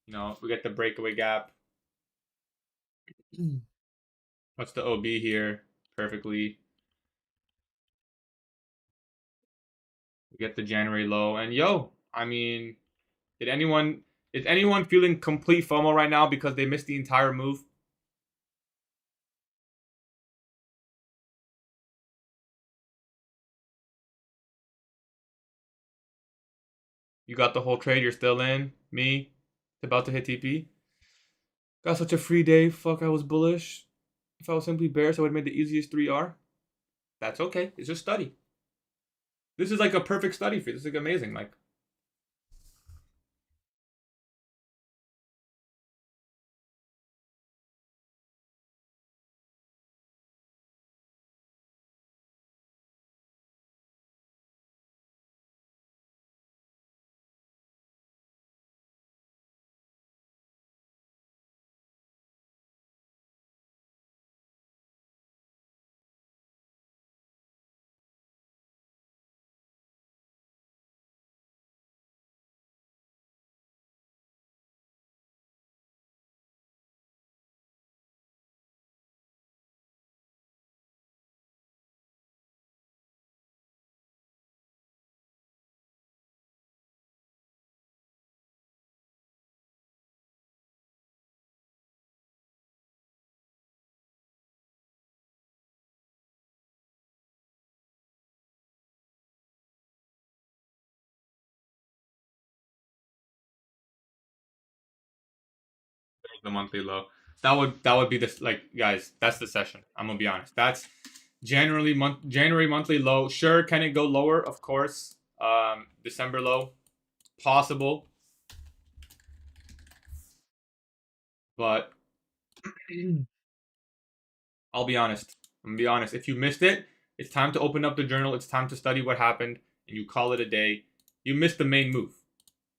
we get the breakaway gap. What's the OB here? Perfectly. We get the January low. And yo, I mean, did anyone is anyone feeling complete FOMO right now because they missed the entire move? You got the whole trade, you're still in. Me, about to hit TP. Got such a free day. Fuck, I was bullish. If I was simply bearish, I would have made the easiest 3R. That's okay. It's just study. This is like a perfect study for you. This is like amazing. Like, the monthly low. That would be this, like, guys, that's the session. I'm gonna be honest. That's January monthly low. Sure, can it go lower? Of course. December low, possible, but I'll be honest. I'm gonna be honest. If you missed it, it's time to open up the journal. It's time to study what happened, and you call it a day. You missed the main move.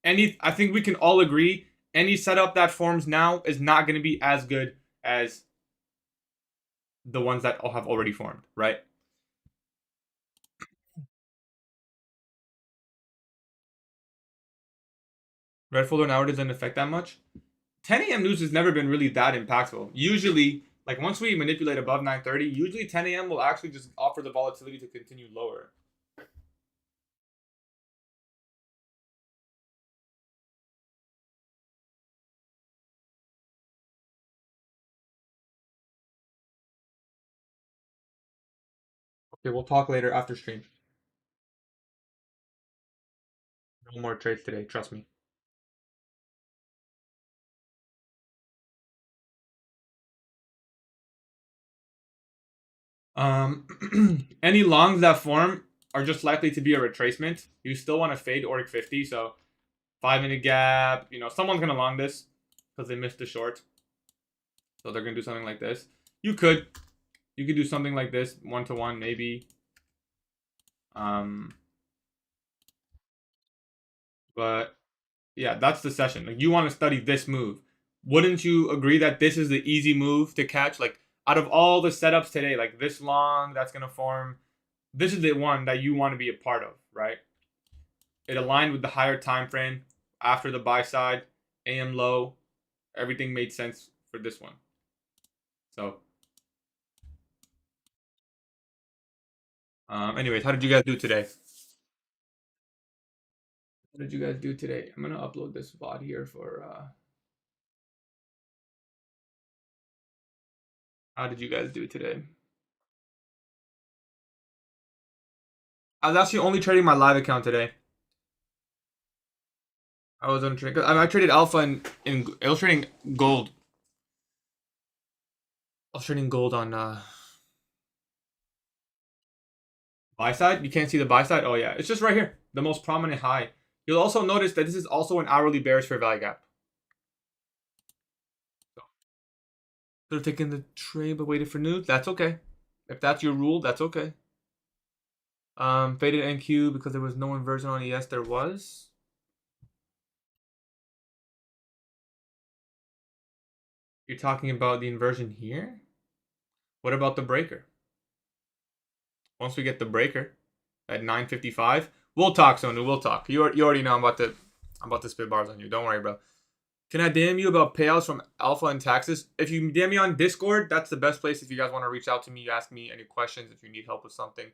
I think we can all agree any setup that forms now is not going to be as good as the ones that have already formed, right? Red folder hour doesn't affect that much. 10 a.m. news has never been really that impactful. Usually, like once we manipulate above 9:30, usually 10 a.m. will actually just offer the volatility to continue lower. Okay, we'll talk later after stream. No more trades today, trust me. Any longs that form are just likely to be a retracement. You still want to fade org 50, so 5-minute gap. Someone's gonna long this because they missed the short, so they're gonna do something like this. You could do something like this, 1-to-1 maybe. But yeah, that's the session. Like, you want to study this move. wouldn't you agree that this is the easy move to catch? Like, out of all the setups today, like this long that's gonna form, this is the one that you want to be a part of, right? It aligned with the higher time frame after the buy side, AM low, everything made sense for this one. So, anyways, how did you guys do today? What did you guys do today? I'm gonna upload this VOD here for how did you guys do today? I was actually only trading my live account today. I was on trade. I traded alpha in I was trading gold. I was trading gold on buy side. You can't see the buy side. Oh yeah, it's just right here, the most prominent high. You'll also notice that this is also an hourly bearish fair value gap. Could have taken the trade but waited for news. That's okay. If that's your rule, that's okay. Faded NQ because there was no inversion on ES. There was. You're talking about the inversion here? What about the breaker? Once we get the breaker at 9:55, we'll talk, Sonu. We'll talk. You already know I'm about to spit bars on you. Don't worry, bro. Can I DM you about payouts from Alpha and taxes? If you DM me on Discord, that's the best place if you guys want to reach out to me, ask me any questions, if you need help with something.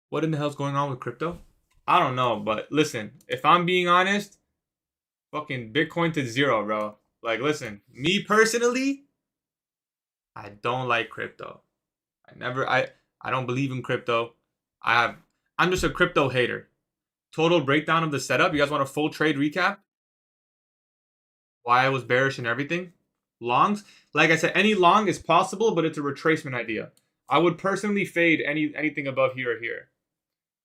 What in the hell's going on with crypto? I don't know, but listen, if I'm being honest, fucking Bitcoin to zero, bro. Like, listen, me personally, I don't like crypto. I don't believe in crypto. I'm just a crypto hater. Total breakdown of the setup. You guys want a full trade recap? Why I was bearish and everything? Longs? Like I said, any long is possible, but it's a retracement idea. I would personally fade anything above here or here.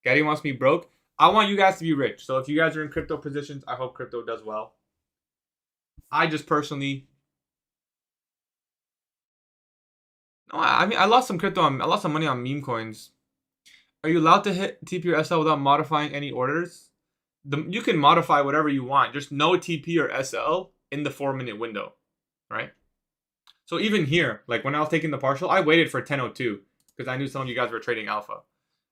Gatie wants me broke. I want you guys to be rich. So if you guys are in crypto positions, I hope crypto does well. I just personally... No, I mean, I lost some crypto. I lost some money on meme coins. Are you allowed to hit TP or SL without modifying any orders? You can modify whatever you want. Just no TP or SL in the 4-minute window, right? So even here, like when I was taking the partial, I waited for 10:02 because I knew some of you guys were trading alpha.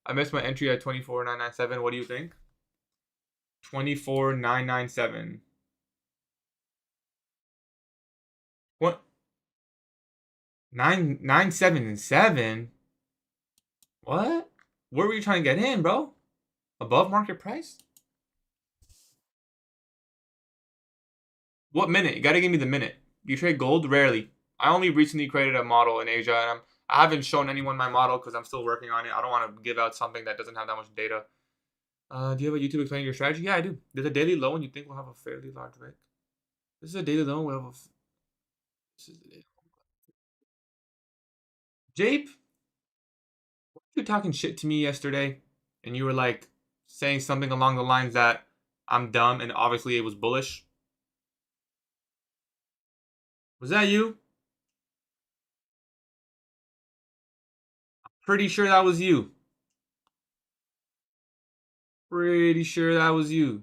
I missed my entry at 24,997. What do you think? 24,997. What? 9,977? What? Where were you trying to get in, bro? Above market price? What minute? You gotta give me the minute. You trade gold? Rarely. I only recently created a model in Asia, and I haven't shown anyone my model because I'm still working on it. I don't want to give out something that doesn't have that much data. Do you have a YouTube explaining your strategy? Yeah, I do. There's a daily low, and you think we'll have a fairly large wick. This is a daily low. We'll have a... This is the daily low. Jape, you were talking shit to me yesterday, and you were like saying something along the lines that I'm dumb, and obviously it was bullish. Was that you? Pretty sure that was you. Pretty sure that was you.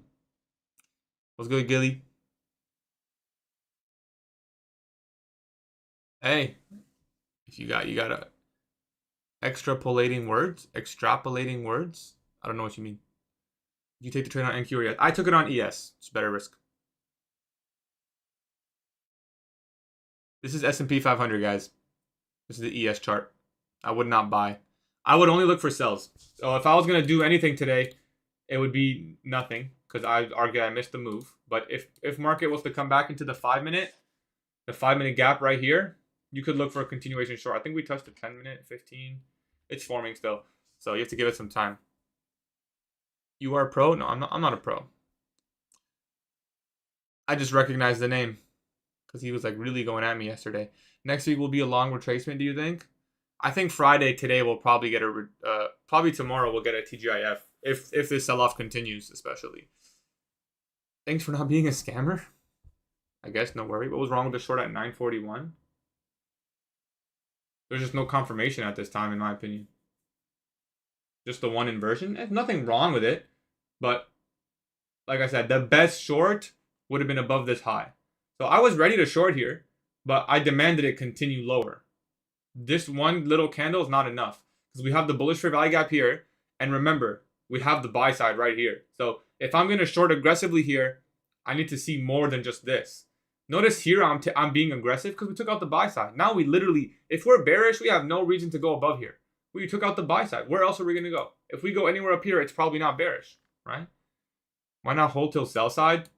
What's good, Gilly? Hey, if you got a extrapolating words. I don't know what you mean. Did you take the trade on NQ or ES? I took it on ES. It's better risk. This is S&P 500, guys. This is the ES chart. I would not buy. I would only look for sells. So if I was gonna do anything today, it would be nothing because I argue I missed the move. But if market was to come back into the 5-minute, the 5-minute gap right here, you could look for a continuation short. I think we touched the 10-minute, 15. It's forming still, so you have to give it some time. You are a pro? No, I'm not a pro. I just recognize the name because he was like really going at me yesterday. Next week will be a long retracement. Do you think? I think Friday today we'll probably get probably tomorrow we'll get a TGIF if this sell-off continues, especially. Thanks for not being a scammer. I guess no worry. What was wrong with the short at 941? There's just no confirmation at this time, in my opinion. Just the one inversion. There's nothing wrong with it, but like I said, the best short would have been above this high. So I was ready to short here, but I demanded it continue lower. This one little candle is not enough because we have the bullish fair value gap here. And remember, we have the buy side right here. So if I'm going to short aggressively here, I need to see more than just this. Notice here I'm being aggressive because we took out the buy side. Now we literally, if we're bearish, we have no reason to go above here. We took out the buy side. Where else are we going to go? If we go anywhere up here, it's probably not bearish, right? Why not hold till sell side?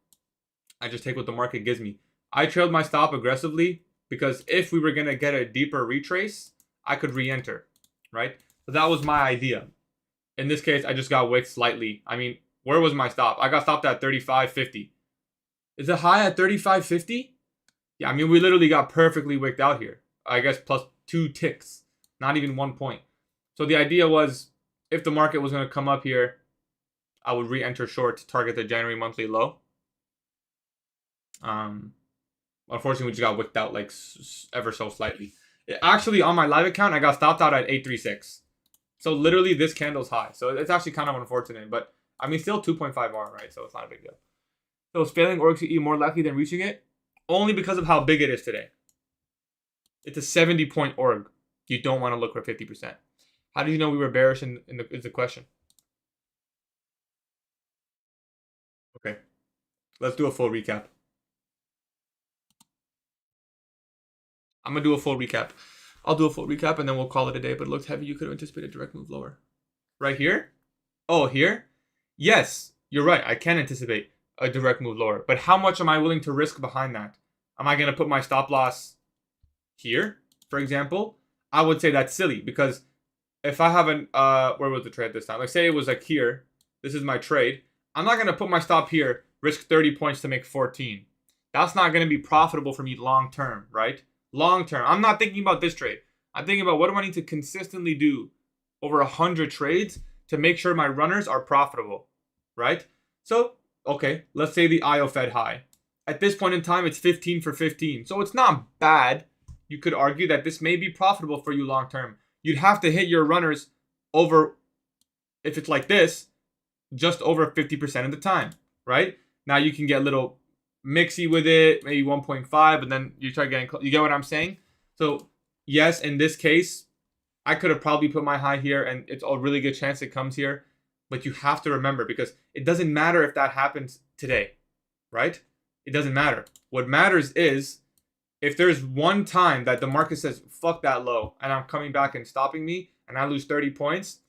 I just take what the market gives me. I trailed my stop aggressively because if we were going to get a deeper retrace, I could re-enter, right? So that was my idea. In this case, I just got wicked slightly. I mean, where was my stop? I got stopped at 35.50. Is it high at 35.50? Yeah, I mean, we literally got perfectly wicked out here. I guess plus 2 ticks, not even 1 point. So the idea was, if the market was going to come up here, I would re-enter short to target the January monthly low. Unfortunately, we just got wicked out like ever so slightly. Actually, on my live account, I got stopped out at 836. So literally, this candle's high. So it's actually kind of unfortunate, but I mean, still 2.5 R, right? So it's not a big deal. So is failing org CE more likely than reaching it? Only because of how big it is today. It's a 70-point org. You don't want to look for 50%. How did you know we were bearish is the question. Okay. Let's do a full recap. I'm going to do a full recap. I'll do a full recap and then we'll call it a day. But it looks heavy. You could have anticipated a direct move lower. Right here? Oh, here? Yes, you're right. I can anticipate a direct move lower. But how much am I willing to risk behind that? Am I going to put my stop loss here, for example? I would say that's silly because if I have an, where was the trade this time? Like say it was like here. This is my trade. I'm not going to put my stop here, risk 30 points to make 14. That's not going to be profitable for me long term, right? Long term. I'm not thinking about this trade. I'm thinking about what do I need to consistently do over 100 trades to make sure my runners are profitable, right? So, okay, let's say the IO fed high. At this point in time, it's 15 for 15. So it's not bad. You could argue that this may be profitable for you long term. You'd have to hit your runners over, if it's like this, just over 50% of the time, right? Now you can get a little mixy with it, maybe 1.5, but then you start getting, you get what I'm saying? So yes, in this case, I could have probably put my high here and it's a really good chance it comes here. But you have to remember because it doesn't matter if that happens today, right? It doesn't matter. What matters is if there's one time that the market says, fuck that low, and I'm coming back and stopping me, and I lose 30 points,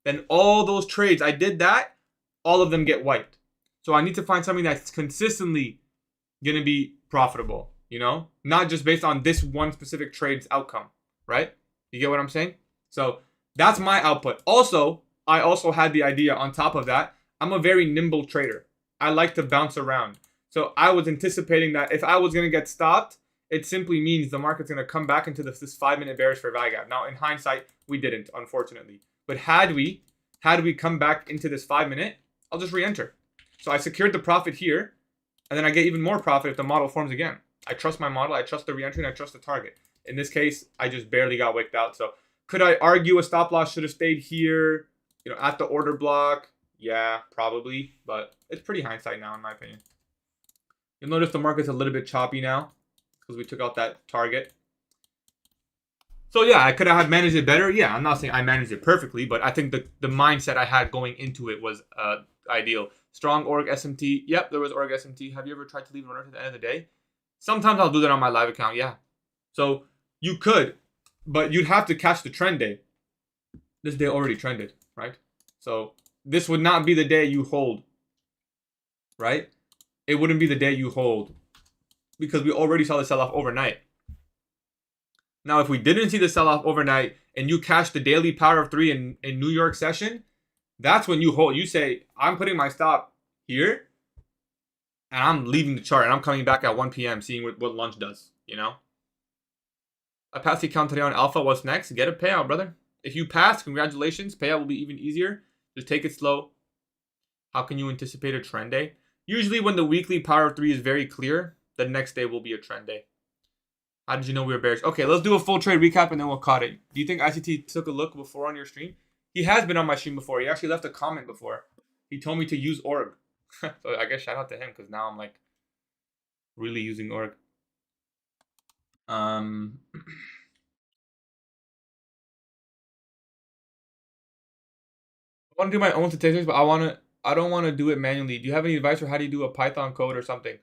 then all those trades, I did that, all of them get wiped. So I need to find something that's consistently going to be profitable, you know? Not just based on this one specific trade's outcome, right? You get what I'm saying? So that's my output. Also, I also had the idea on top of that, I'm a very nimble trader. I like to bounce around. So I was anticipating that if I was going to get stopped, it simply means the market's going to come back into this 5-minute bearish fair value gap. Now, in hindsight, we didn't, unfortunately. But had we come back into this 5-minute, I'll just re-enter. So I secured the profit here, and then I get even more profit if the model forms again. I trust my model, I trust the re-entry, and I trust the target. In this case, I just barely got wicked out. So could I argue a stop loss should have stayed here, you know, at the order block? Yeah, probably, but it's pretty hindsight now, in my opinion. You'll notice the market's a little bit choppy now because we took out that target. So yeah, I could have managed it better. Yeah, I'm not saying I managed it perfectly, but I think the mindset I had going into it was ideal. Strong org SMT. Yep, there was org SMT. Have you ever tried to leave a runner to the end of the day? Sometimes I'll do that on my live account, yeah. So you could, but you'd have to catch the trend day. This day already trended, right? So this would not be the day you hold, right? It wouldn't be the day you hold because we already saw the sell-off overnight. Now, if we didn't see the sell-off overnight and you catch the daily power of 3 in New York session, that's when you hold. You say, I'm putting my stop here and I'm leaving the chart and I'm coming back at 1 p.m. seeing what lunch does, you know? I passed the account today on Alpha. What's next? Get a payout, brother. If you pass, congratulations. Payout will be even easier. Just take it slow. How can you anticipate a trend day? Usually when the weekly power of 3 is very clear, the next day will be a trend day. How did you know we were bearish? Okay, let's do a full trade recap and then we'll cut it. Do you think ICT took a look before on your stream? He has been on my stream before. He actually left a comment before. He told me to use org. So I guess shout out to him because now I'm like really using org. I want to do my own statistics, but I don't want to do it manually. Do you have any advice for how do you do a Python code or something?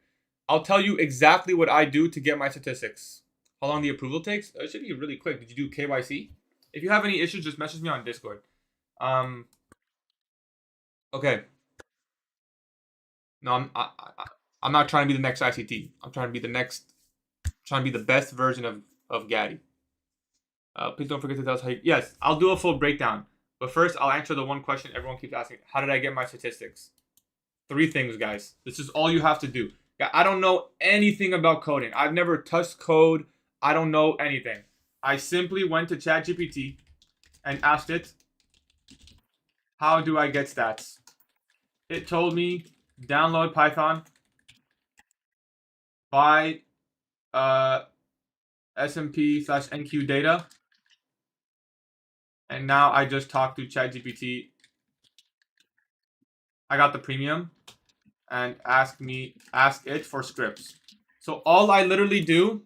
I'll tell you exactly what I do to get my statistics. How long the approval takes? It should be really quick. Did you do KYC? If you have any issues, just message me on Discord. Okay. No, I'm not trying to be the next ICT. I'm trying to be the best version of Gatie. Please don't forget to tell us how you, yes, I'll do a full breakdown. But first, I'll answer the one question everyone keeps asking. How did I get my statistics? 3 things, guys. This is all you have to do. I don't know anything about coding. I've never touched code. I don't know anything. I simply went to ChatGPT and asked it, how do I get stats? It told me, download Python, buy SMP/NQ data. And now I just talked to ChatGPT. I got the premium and ask it for scripts. So all I literally do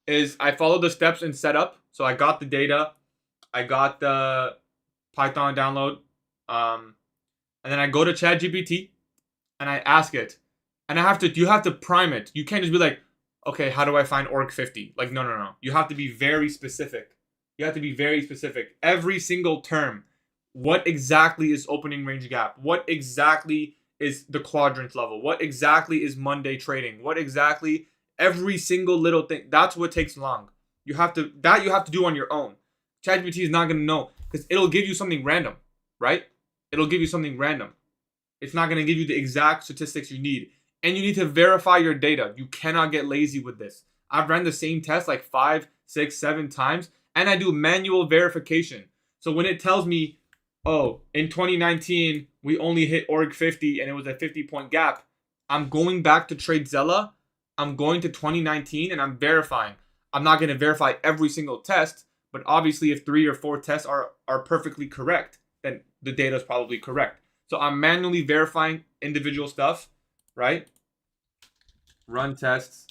is I follow the steps in setup. So I got the data, I got the Python download, and then I go to ChatGPT and I ask it. And you have to prime it. You can't just be like, okay, how do I find org 50? Like, no. You have to be very specific. Every single term. What exactly is opening range gap? What exactly is the quadrant level? What exactly is Monday trading? What exactly, every single little thing. That's what takes long. You have to do on your own. ChatGPT is not going to know because it'll give you something random, right? It'll give you something random. It's not going to give you the exact statistics you need. And you need to verify your data. You cannot get lazy with this. I've ran the same test like 5, 6, 7 times, and I do manual verification. So when it tells me, oh, in 2019, we only hit org 50 and it was a 50-point gap, I'm going back to TradeZella. I'm going to 2019 and I'm verifying. I'm not going to verify every single test, but obviously if 3 or 4 tests are perfectly correct, then the data is probably correct. So I'm manually verifying individual stuff, right? Run tests,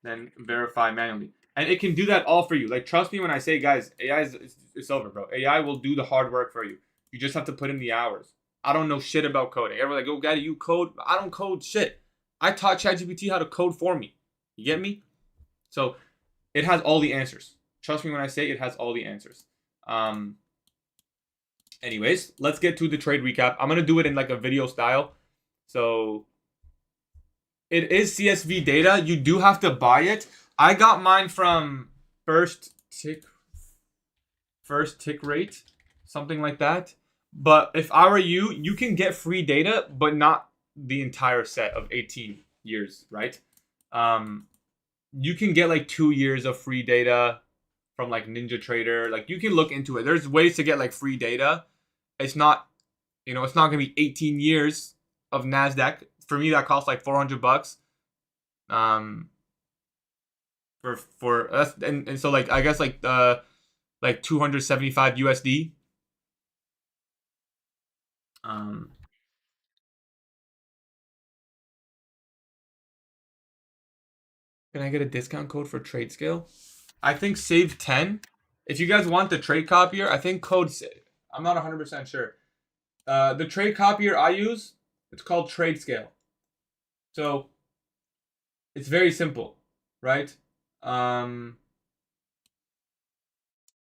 then verify manually. And it can do that all for you. Like, trust me when I say, guys, AI it's over, bro. AI will do the hard work for you. You just have to put in the hours. I don't know shit about coding. Everyone's like, oh, Gatie, you code? I don't code shit. I taught ChatGPT how to code for me. You get me? So it has all the answers. Trust me when I say it has all the answers. Anyways, let's get to the trade recap. I'm going to do it in like a video style. So it is CSV data. You do have to buy it. I got mine from first tick rate, something like that. But if I were you, you can get free data, but not the entire set of 18 years, right? You can get like 2 years of free data from like NinjaTrader. Like, you can look into it. There's ways to get like free data. It's not, it's not gonna be 18 years of NASDAQ. For me, that costs like $400. For us, and so like I guess like 275 USD. Can I get a discount code for TradeScale? I think save 10. If you guys want the trade copier, I think I'm not 100% sure. The trade copier I use, it's called TradeScale. So it's very simple, right?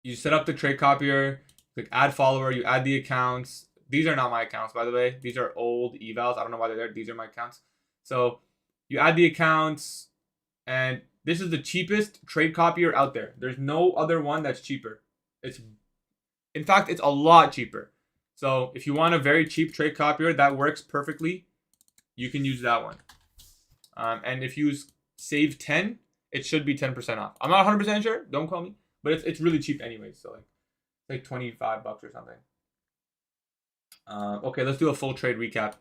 You set up the trade copier, click add follower, you add the accounts. These are not my accounts, by the way. These are old evals. I don't know why they're there. These are my accounts. So you add the accounts, and this is the cheapest trade copier out there. There's no other one that's cheaper. In fact, it's a lot cheaper. So if you want a very cheap trade copier that works perfectly, you can use that one. And if you use save 10, it should be 10% off. I'm not 100% sure. Don't call me. But it's really cheap anyway. So like $25 or something. Okay, let's do a full trade recap.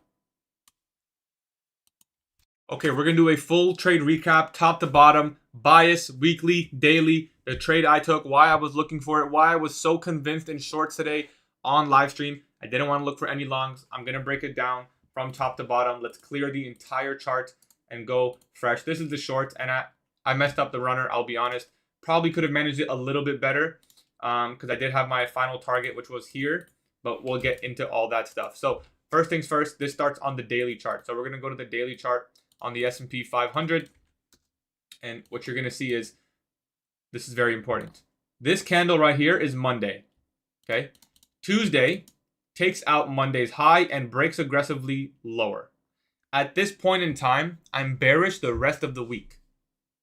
Okay, we're going to do a full trade recap, top to bottom, bias, weekly, daily, the trade I took, why I was looking for it, why I was so convinced in shorts today on live stream. I didn't want to look for any longs. I'm going to break it down from top to bottom. Let's clear the entire chart. and go fresh. This is the short, and I messed up the runner, I'll be honest. Probably could have managed it a little bit better because I did have my final target, which was here, but we'll get into all that stuff. So first things first, this starts on the daily chart. So we're going to go to the daily chart on the S&P 500, and what you're going to see is, this is very important. This candle right here is Monday, okay? Tuesday takes out Monday's high and breaks aggressively lower. At this point in time, I'm bearish the rest of the week.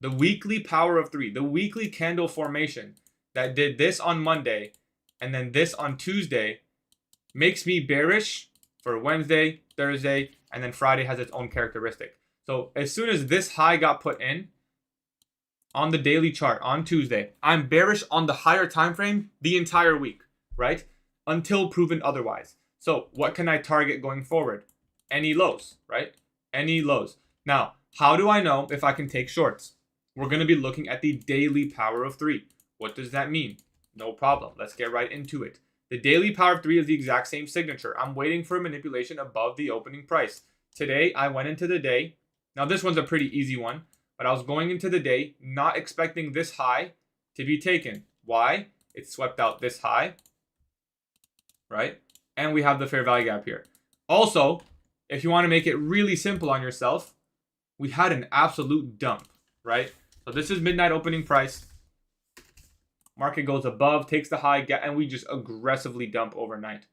The weekly power of 3, the weekly candle formation that did this on Monday and then this on Tuesday makes me bearish for Wednesday, Thursday, and then Friday has its own characteristic. So as soon as this high got put in on the daily chart on Tuesday, I'm bearish on the higher time frame the entire week, right? Until proven otherwise. So what can I target going forward? Any lows, right? Any lows. Now, how do I know if I can take shorts? We're going to be looking at the daily power of 3. What does that mean? No problem. Let's get right into it. The daily power of 3 is the exact same signature. I'm waiting for a manipulation above the opening price. Today, I went into the day. Now, this one's a pretty easy one, but I was going into the day not expecting this high to be taken. Why? It swept out this high, right? And we have the fair value gap here. Also, if you want to make it really simple on yourself, we had an absolute dump, right? So this is midnight opening price. Market goes above, takes the high, and we just aggressively dump overnight.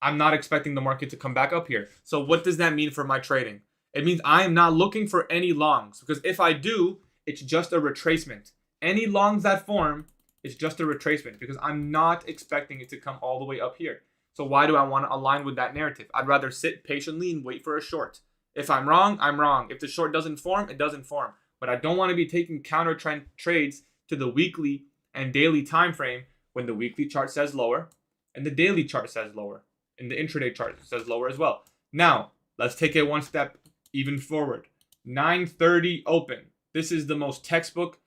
I'm not expecting the market to come back up here. So what does that mean for my trading? It means I am not looking for any longs, because if I do, it's just a retracement. Any longs that form is just a retracement, because I'm not expecting it to come all the way up here. So why do I want to align with that narrative? I'd rather sit patiently and wait for a short. If I'm wrong, I'm wrong. If the short doesn't form, it doesn't form. But I don't want to be taking counter trend trades to the weekly and daily time frame when the weekly chart says lower and the daily chart says lower and the intraday chart says lower as well. Now, let's take it one step even forward. 9:30 open. This is the most textbook,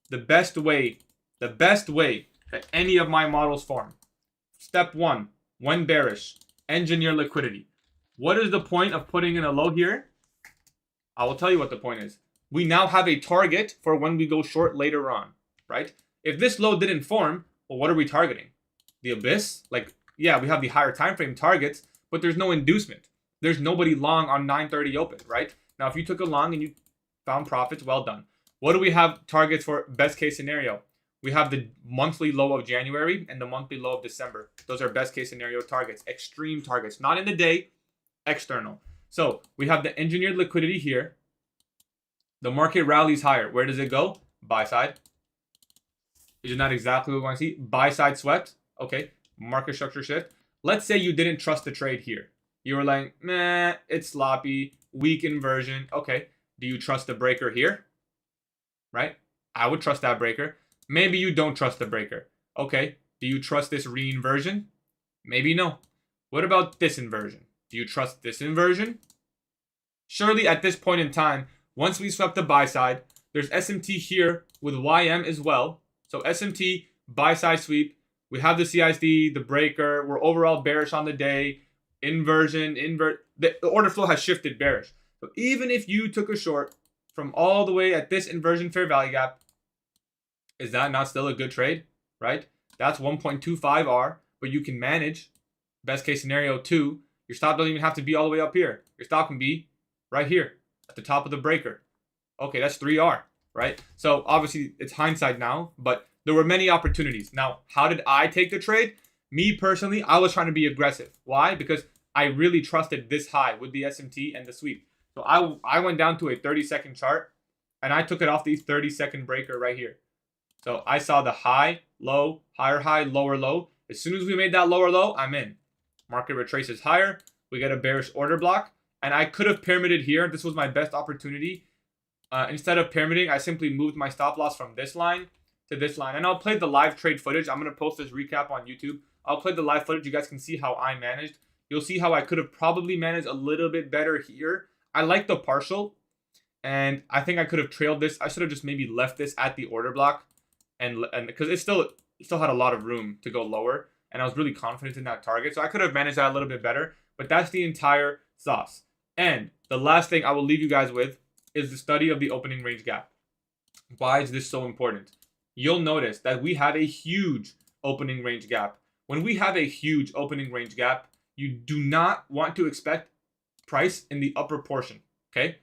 the best way that any of my models form. Step 1, when bearish, engineer liquidity. What is the point of putting in a low here? I will tell you what the point is. We now have a target for when we go short later on, right? If this low didn't form, well, what are we targeting? The abyss? Like, yeah, we have the higher time frame targets, but there's no inducement. There's nobody long on 9:30 open, right? Now, if you took a long and you found profits, well done. What do we have targets for best case scenario? We have the monthly low of January and the monthly low of December. Those are best case scenario targets, extreme targets, not in the day, external. So we have the engineered liquidity here. The market rallies higher. Where does it go? Buy side. Isn't that exactly what we want to see? Buy side swept. Okay. Market structure shift. Let's say you didn't trust the trade here. You were like, meh, it's sloppy, weak inversion. Okay. Do you trust the breaker here? Right? I would trust that breaker. Maybe you don't trust the breaker. Okay. Do you trust this re-inversion? Maybe no. What about this inversion? Do you trust this inversion? Surely at this point in time, once we swept the buy side, there's SMT here with YM as well. So SMT, buy side sweep. We have the CISD, the breaker. We're overall bearish on the day. Inversion, the order flow has shifted bearish. So even if you took a short from all the way at this inversion fair value gap, is that not still a good trade, right? That's 1.25 R, but you can manage. Best case scenario 2. Your stop doesn't even have to be all the way up here. Your stop can be right here at the top of the breaker. Okay, that's 3R, right? So obviously it's hindsight now, but there were many opportunities. Now, how did I take the trade? Me personally, I was trying to be aggressive. Why? Because I really trusted this high with the SMT and the sweep. So I went down to a 30-second chart and I took it off the 30-second breaker right here. So I saw the high, low, higher high, lower low. As soon as we made that lower low, I'm in. Market retraces higher. We get a bearish order block. And I could have pyramided here. This was my best opportunity. Instead of pyramiding, I simply moved my stop loss from this line to this line. And I'll play the live trade footage. I'm going to post this recap on YouTube. I'll play the live footage. You guys can see how I managed. You'll see how I could have probably managed a little bit better here. I like the partial. And I think I could have trailed this. I should have just maybe left this at the order block. And because it still had a lot of room to go lower. And I was really confident in that target. So I could have managed that a little bit better. But that's the entire sauce. And the last thing I will leave you guys with is the study of the opening range gap. Why is this so important? You'll notice that we have a huge opening range gap. When we have a huge opening range gap, you do not want to expect price in the upper portion, okay?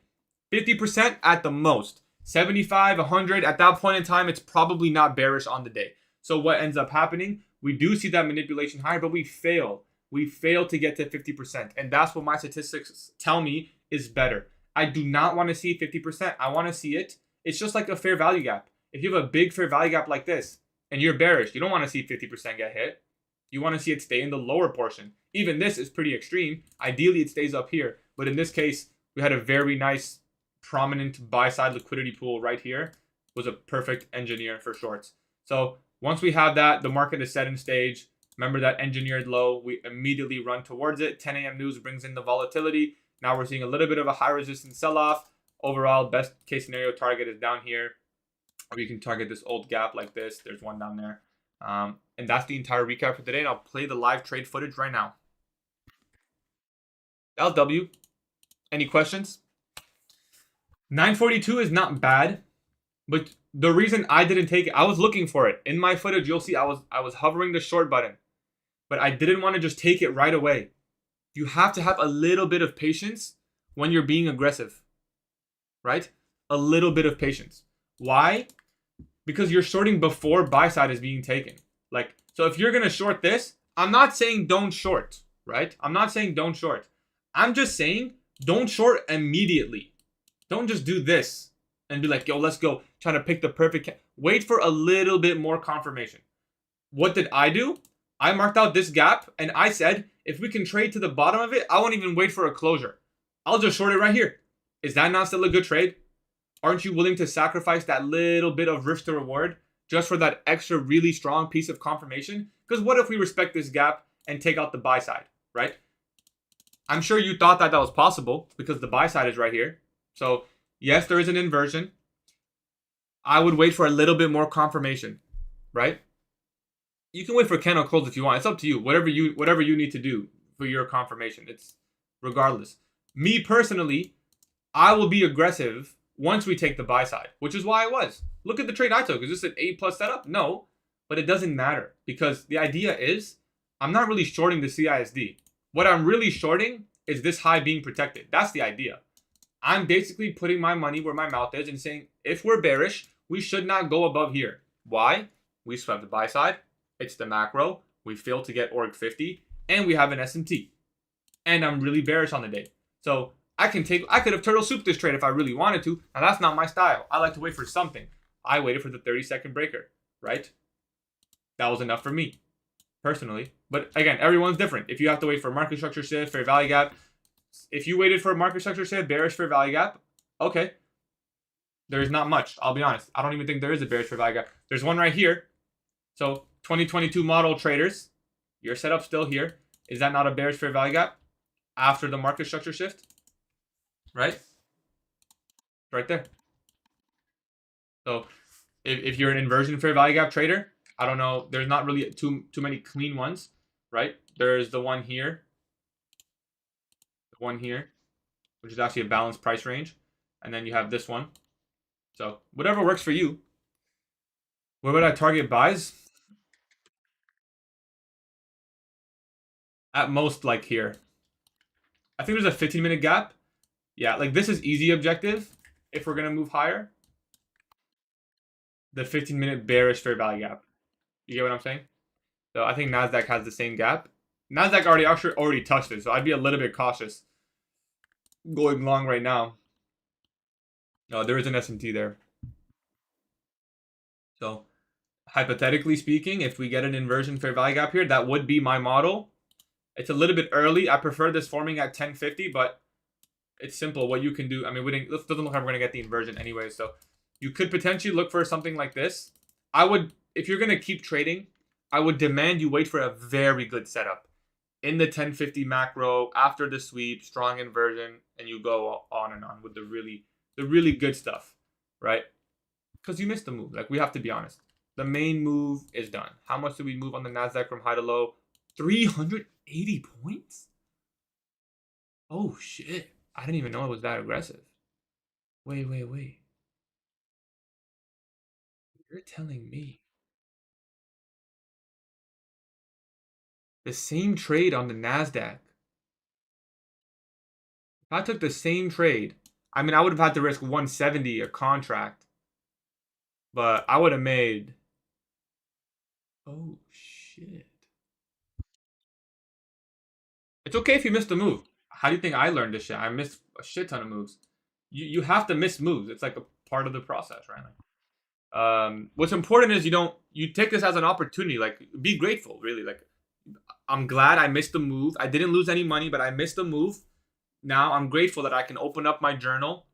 50% at the most. 75, 100, at that point in time, it's probably not bearish on the day. So what ends up happening, we do see that manipulation higher, but we fail. We fail to get to 50%. And that's what my statistics tell me is better. I do not want to see 50%. I want to see it. It's just like a fair value gap. If you have a big fair value gap like this, and you're bearish, you don't want to see 50% get hit. You want to see it stay in the lower portion. Even this is pretty extreme. Ideally, it stays up here. But in this case, we had a very nice, prominent buy-side liquidity pool right here. It was a perfect engineer for shorts. So once we have that, the market is set in stage. Remember that engineered low. We immediately run towards it. 10 a.m. news brings in the volatility. Now we're seeing a little bit of a high resistance sell-off. Overall, best case scenario target is down here. Or you can target this old gap like this. There's one down there. And that's the entire recap for today. And I'll play the live trade footage right now. LW. Any questions? 942 is not bad. But the reason I didn't take it, I was looking for it. In my footage, you'll see I was hovering the short button. But I didn't want to just take it right away. You have to have a little bit of patience when you're being aggressive. Right? A little bit of patience. Why? Because you're shorting before buy side is being taken. Like, so if you're going to short this, I'm not saying don't short, right? I'm not saying don't short. I'm just saying don't short immediately. Don't just do this and be like, yo, let's go. Trying to pick the perfect. Wait for a little bit more confirmation. What did I do? I marked out this gap and I said, if we can trade to the bottom of it, I won't even wait for a closure. I'll just short it right here. Is that not still a good trade? Aren't you willing to sacrifice that little bit of risk to reward just for that extra really strong piece of confirmation? Because what if we respect this gap and take out the buy side, right? I'm sure you thought that was possible because the buy side is right here. So yes, there is an inversion. I would wait for a little bit more confirmation, right? You can wait for candle close if you want. It's up to you. Whatever you need to do for your confirmation. It's regardless. Me personally, I will be aggressive once we take the buy side, which is why I was. Look at the trade I took. Is this an A+ setup? No, but it doesn't matter because the idea is I'm not really shorting the CISD. What I'm really shorting is this high being protected. That's the idea. I'm basically putting my money where my mouth is and saying if we're bearish, we should not go above here. Why? We swept the buy side. It's the macro. We failed to get org 50 and we have an SMT. And I'm really bearish on the day. So I could have turtle souped this trade if I really wanted to. Now that's not my style. I like to wait for something. I waited for the 30-second breaker, right? That was enough for me, personally. But again, everyone's different. If you have to wait for market structure shift, fair value gap. If you waited for a market structure shift, bearish fair value gap, okay. There's not much, I'll be honest. I don't even think there is a bearish fair value gap. There's one right here. So 2022 model traders, your setup still here. Is that not a bearish fair value gap after the market structure shift? Right? Right there. So if you're an inversion fair value gap trader, I don't know. There's not really too many clean ones, right? There's the one here. The one here, which is actually a balanced price range. And then you have this one. So whatever works for you. Where would I target buys? At most like here. I think there's a 15-minute gap. Yeah, like this is easy objective if we're going to move higher. The 15-minute bearish fair value gap. You get what I'm saying? So I think NASDAQ has the same gap. NASDAQ already touched it, so I'd be a little bit cautious going long right now. No, there is an SMT there. So hypothetically speaking, if we get an inversion fair value gap here, that would be my model. It's a little bit early. I prefer this forming at 1050, but it's simple. What you can do, I mean, it doesn't look like we're going to get the inversion anyway, so you could potentially look for something like this. I would, if you're going to keep trading, I would demand you wait for a very good setup in the 1050 macro after the sweep, strong inversion, and you go on and on with the really good stuff, right? Because you missed the move. Like, we have to be honest. The main move is done. How much did we move on the NASDAQ from high to low? 380 points? Oh, shit. I didn't even know it was that aggressive. Wait. You're telling me the same trade on the NASDAQ. If I took the same trade, I mean, I would have had to risk 170 a contract, but I would have made. Oh, shit. It's okay if you missed a move. How do you think I learned this shit? I missed a shit ton of moves. You have to miss moves. It's like a part of the process, right? What's important is you take this as an opportunity. Like, be grateful, really. Like, I'm glad I missed the move. I didn't lose any money, but I missed the move. Now I'm grateful that I can open up my journal,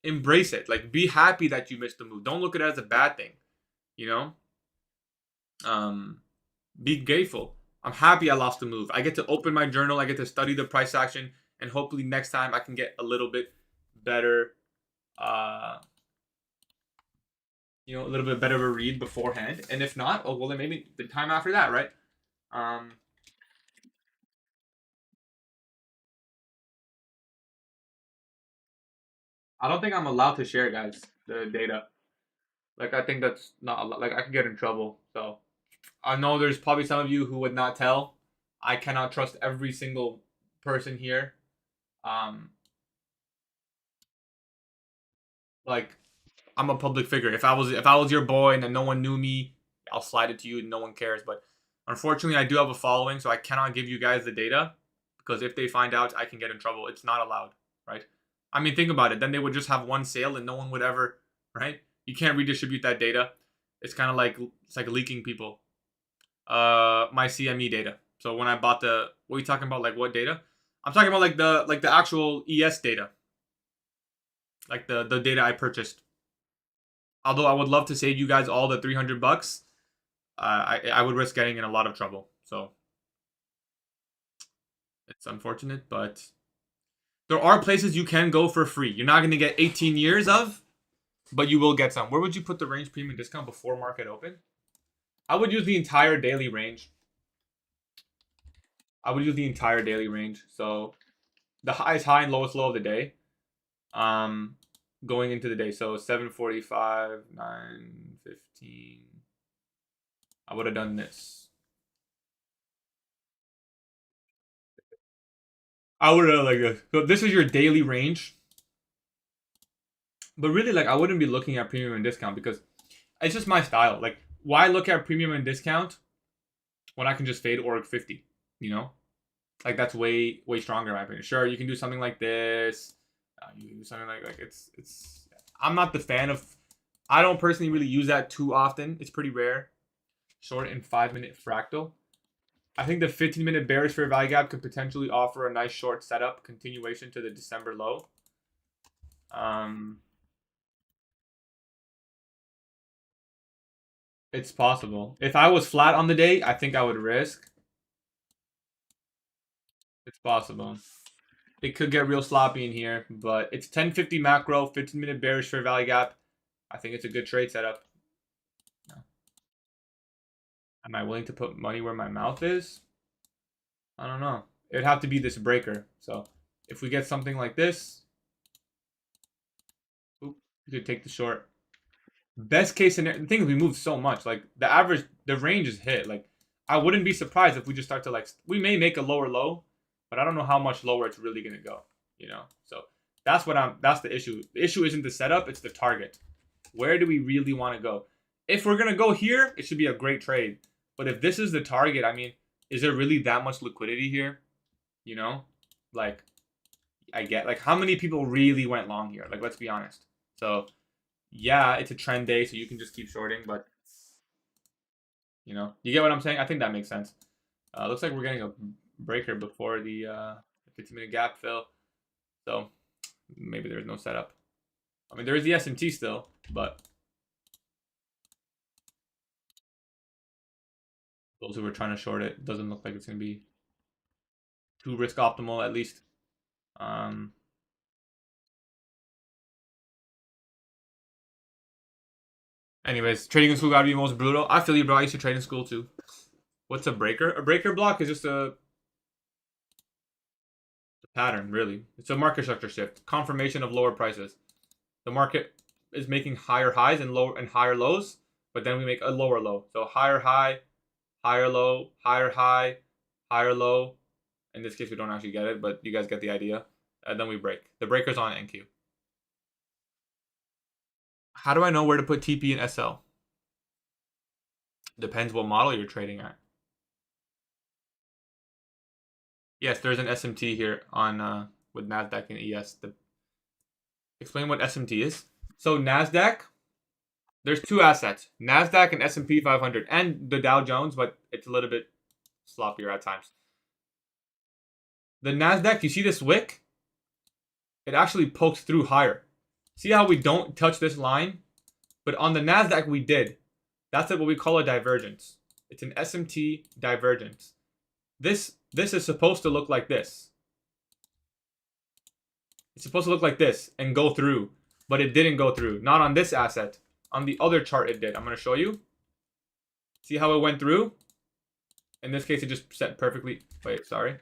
embrace it. Like, be happy that you missed the move. Don't look at it as a bad thing. You know. Be grateful. I'm happy I lost the move. I get to open my journal. I get to study the price action, and hopefully next time I can get a little bit better. A little bit better of a read beforehand. And if not, oh well, then maybe the time after that, right? I don't think I'm allowed to share, guys, the data. Like, I think that's not like I could get in trouble. So I know there's probably some of you who would not tell. I cannot trust every single person here. Like, I'm a public figure. If I was your boy and then no one knew me, I'll slide it to you and no one cares. But unfortunately, I do have a following, so I cannot give you guys the data because if they find out, I can get in trouble. It's not allowed, right? I mean, think about it. Then they would just have one sale and no one would ever, right? You can't redistribute that data. It's like leaking people. My CME data. So when I bought what are you talking about? Like what data? I'm talking about like the actual ES data, like the data I purchased. Although I would love to save you guys all the $300, I would risk getting in a lot of trouble. So it's unfortunate, but there are places you can go for free. You're not going to get 18 years of, but you will get some. Where would you put the range premium discount before market open? I would use the entire daily range. So the highest high and lowest low of the day. Going into the day. So 7:45, 9:15. I would have done this. I would have like this. So this is your daily range. But really, like, I wouldn't be looking at premium and discount because it's just my style. Like, why look at premium and discount when I can just fade org 50? You know, like that's way stronger in my opinion. Sure, you can do something like this. You can do something like it's. I'm not the fan of. I don't personally really use that too often. It's pretty rare. Short and 5-minute fractal. I think the 15-minute bearish fair value gap could potentially offer a nice short setup continuation to the December low. It's possible. If I was flat on the day, I think I would risk. It's possible. It could get real sloppy in here, but it's 1050 macro, 15-minute bearish fair value gap. I think it's a good trade setup. Am I willing to put money where my mouth is? I don't know. It would have to be this breaker. So if we get something like this, you could take the short. Best case scenario, the thing is we move so much. Like the range is hit. Like I wouldn't be surprised if we just start to we may make a lower low, but I don't know how much lower it's really gonna go. So that's the issue. The issue isn't the setup, it's the target. Where do we really want to go? If we're gonna go here, it should be a great trade. But if this is the target, I mean, is there really that much liquidity here? Like I get how many people really went long here? Like let's be honest. So yeah, it's a trend day, so you can just keep shorting, but you get what I'm saying? I think that makes sense. Looks like we're getting a breaker before the 15-minute gap fill. So maybe there's no setup. I mean, there is the SMT still, but those who were trying to short it, doesn't look like it's going to be too risk optimal, at least. Anyways, trading in school gotta be most brutal. I feel you, bro. I used to trade in school too. What's a breaker? A breaker block is just a pattern, really. It's a market structure shift. Confirmation of lower prices. the market is making higher highs and lower and higher lows, but then we make a lower low. So higher high, higher low, higher high, higher low. In this case, we don't actually get it, but you guys get the idea. And then we break. The breaker's on NQ. How do I know where to put TP and SL? Depends what model you're trading at. Yes, there's an SMT here on with NASDAQ and ES. Explain what SMT is. So NASDAQ, there's two assets, NASDAQ and S&P 500, and the Dow Jones, but it's a little bit sloppier at times. The NASDAQ, you see this wick? It actually pokes through higher. See how we don't touch this line? But on the NASDAQ, we did. That's what we call a divergence. It's an SMT divergence. This is supposed to look like this. It's supposed to look like this and go through, but it didn't go through. Not on this asset. On the other chart, it did. I'm going to show you. See how it went through? In this case, it just set perfectly. Wait, sorry.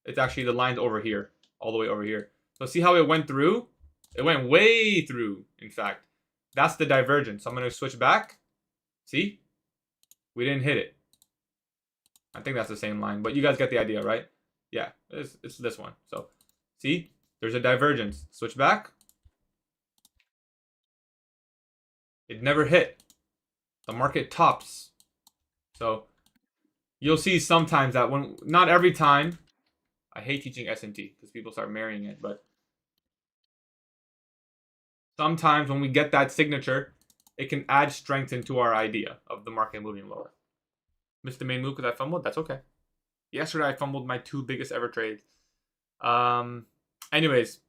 It's actually the line's over here, all the way over here. So see how it went through? It went way through, in fact. That's the divergence. So I'm going to switch back. See? We didn't hit it. I think that's the same line, but you guys get the idea, right? Yeah, it's this one. So, see? There's a divergence. Switch back. It never hit. The market tops. So, you'll see sometimes that when, not every time, I hate teaching SMT because people start marrying it, but sometimes when we get that signature, it can add strength into our idea of the market moving lower. Missed the main move because I fumbled. That's okay. Yesterday, I fumbled my 2 biggest ever trades. Anyways,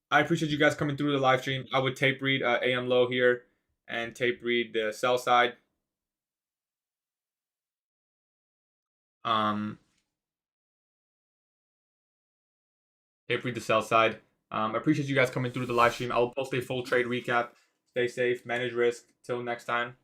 I appreciate you guys coming through the live stream. I would tape read AM low here and tape read the sell side. Tape read the sell side. I appreciate you guys coming through the live stream. I will post a full trade recap. Stay safe, manage risk. Till next time.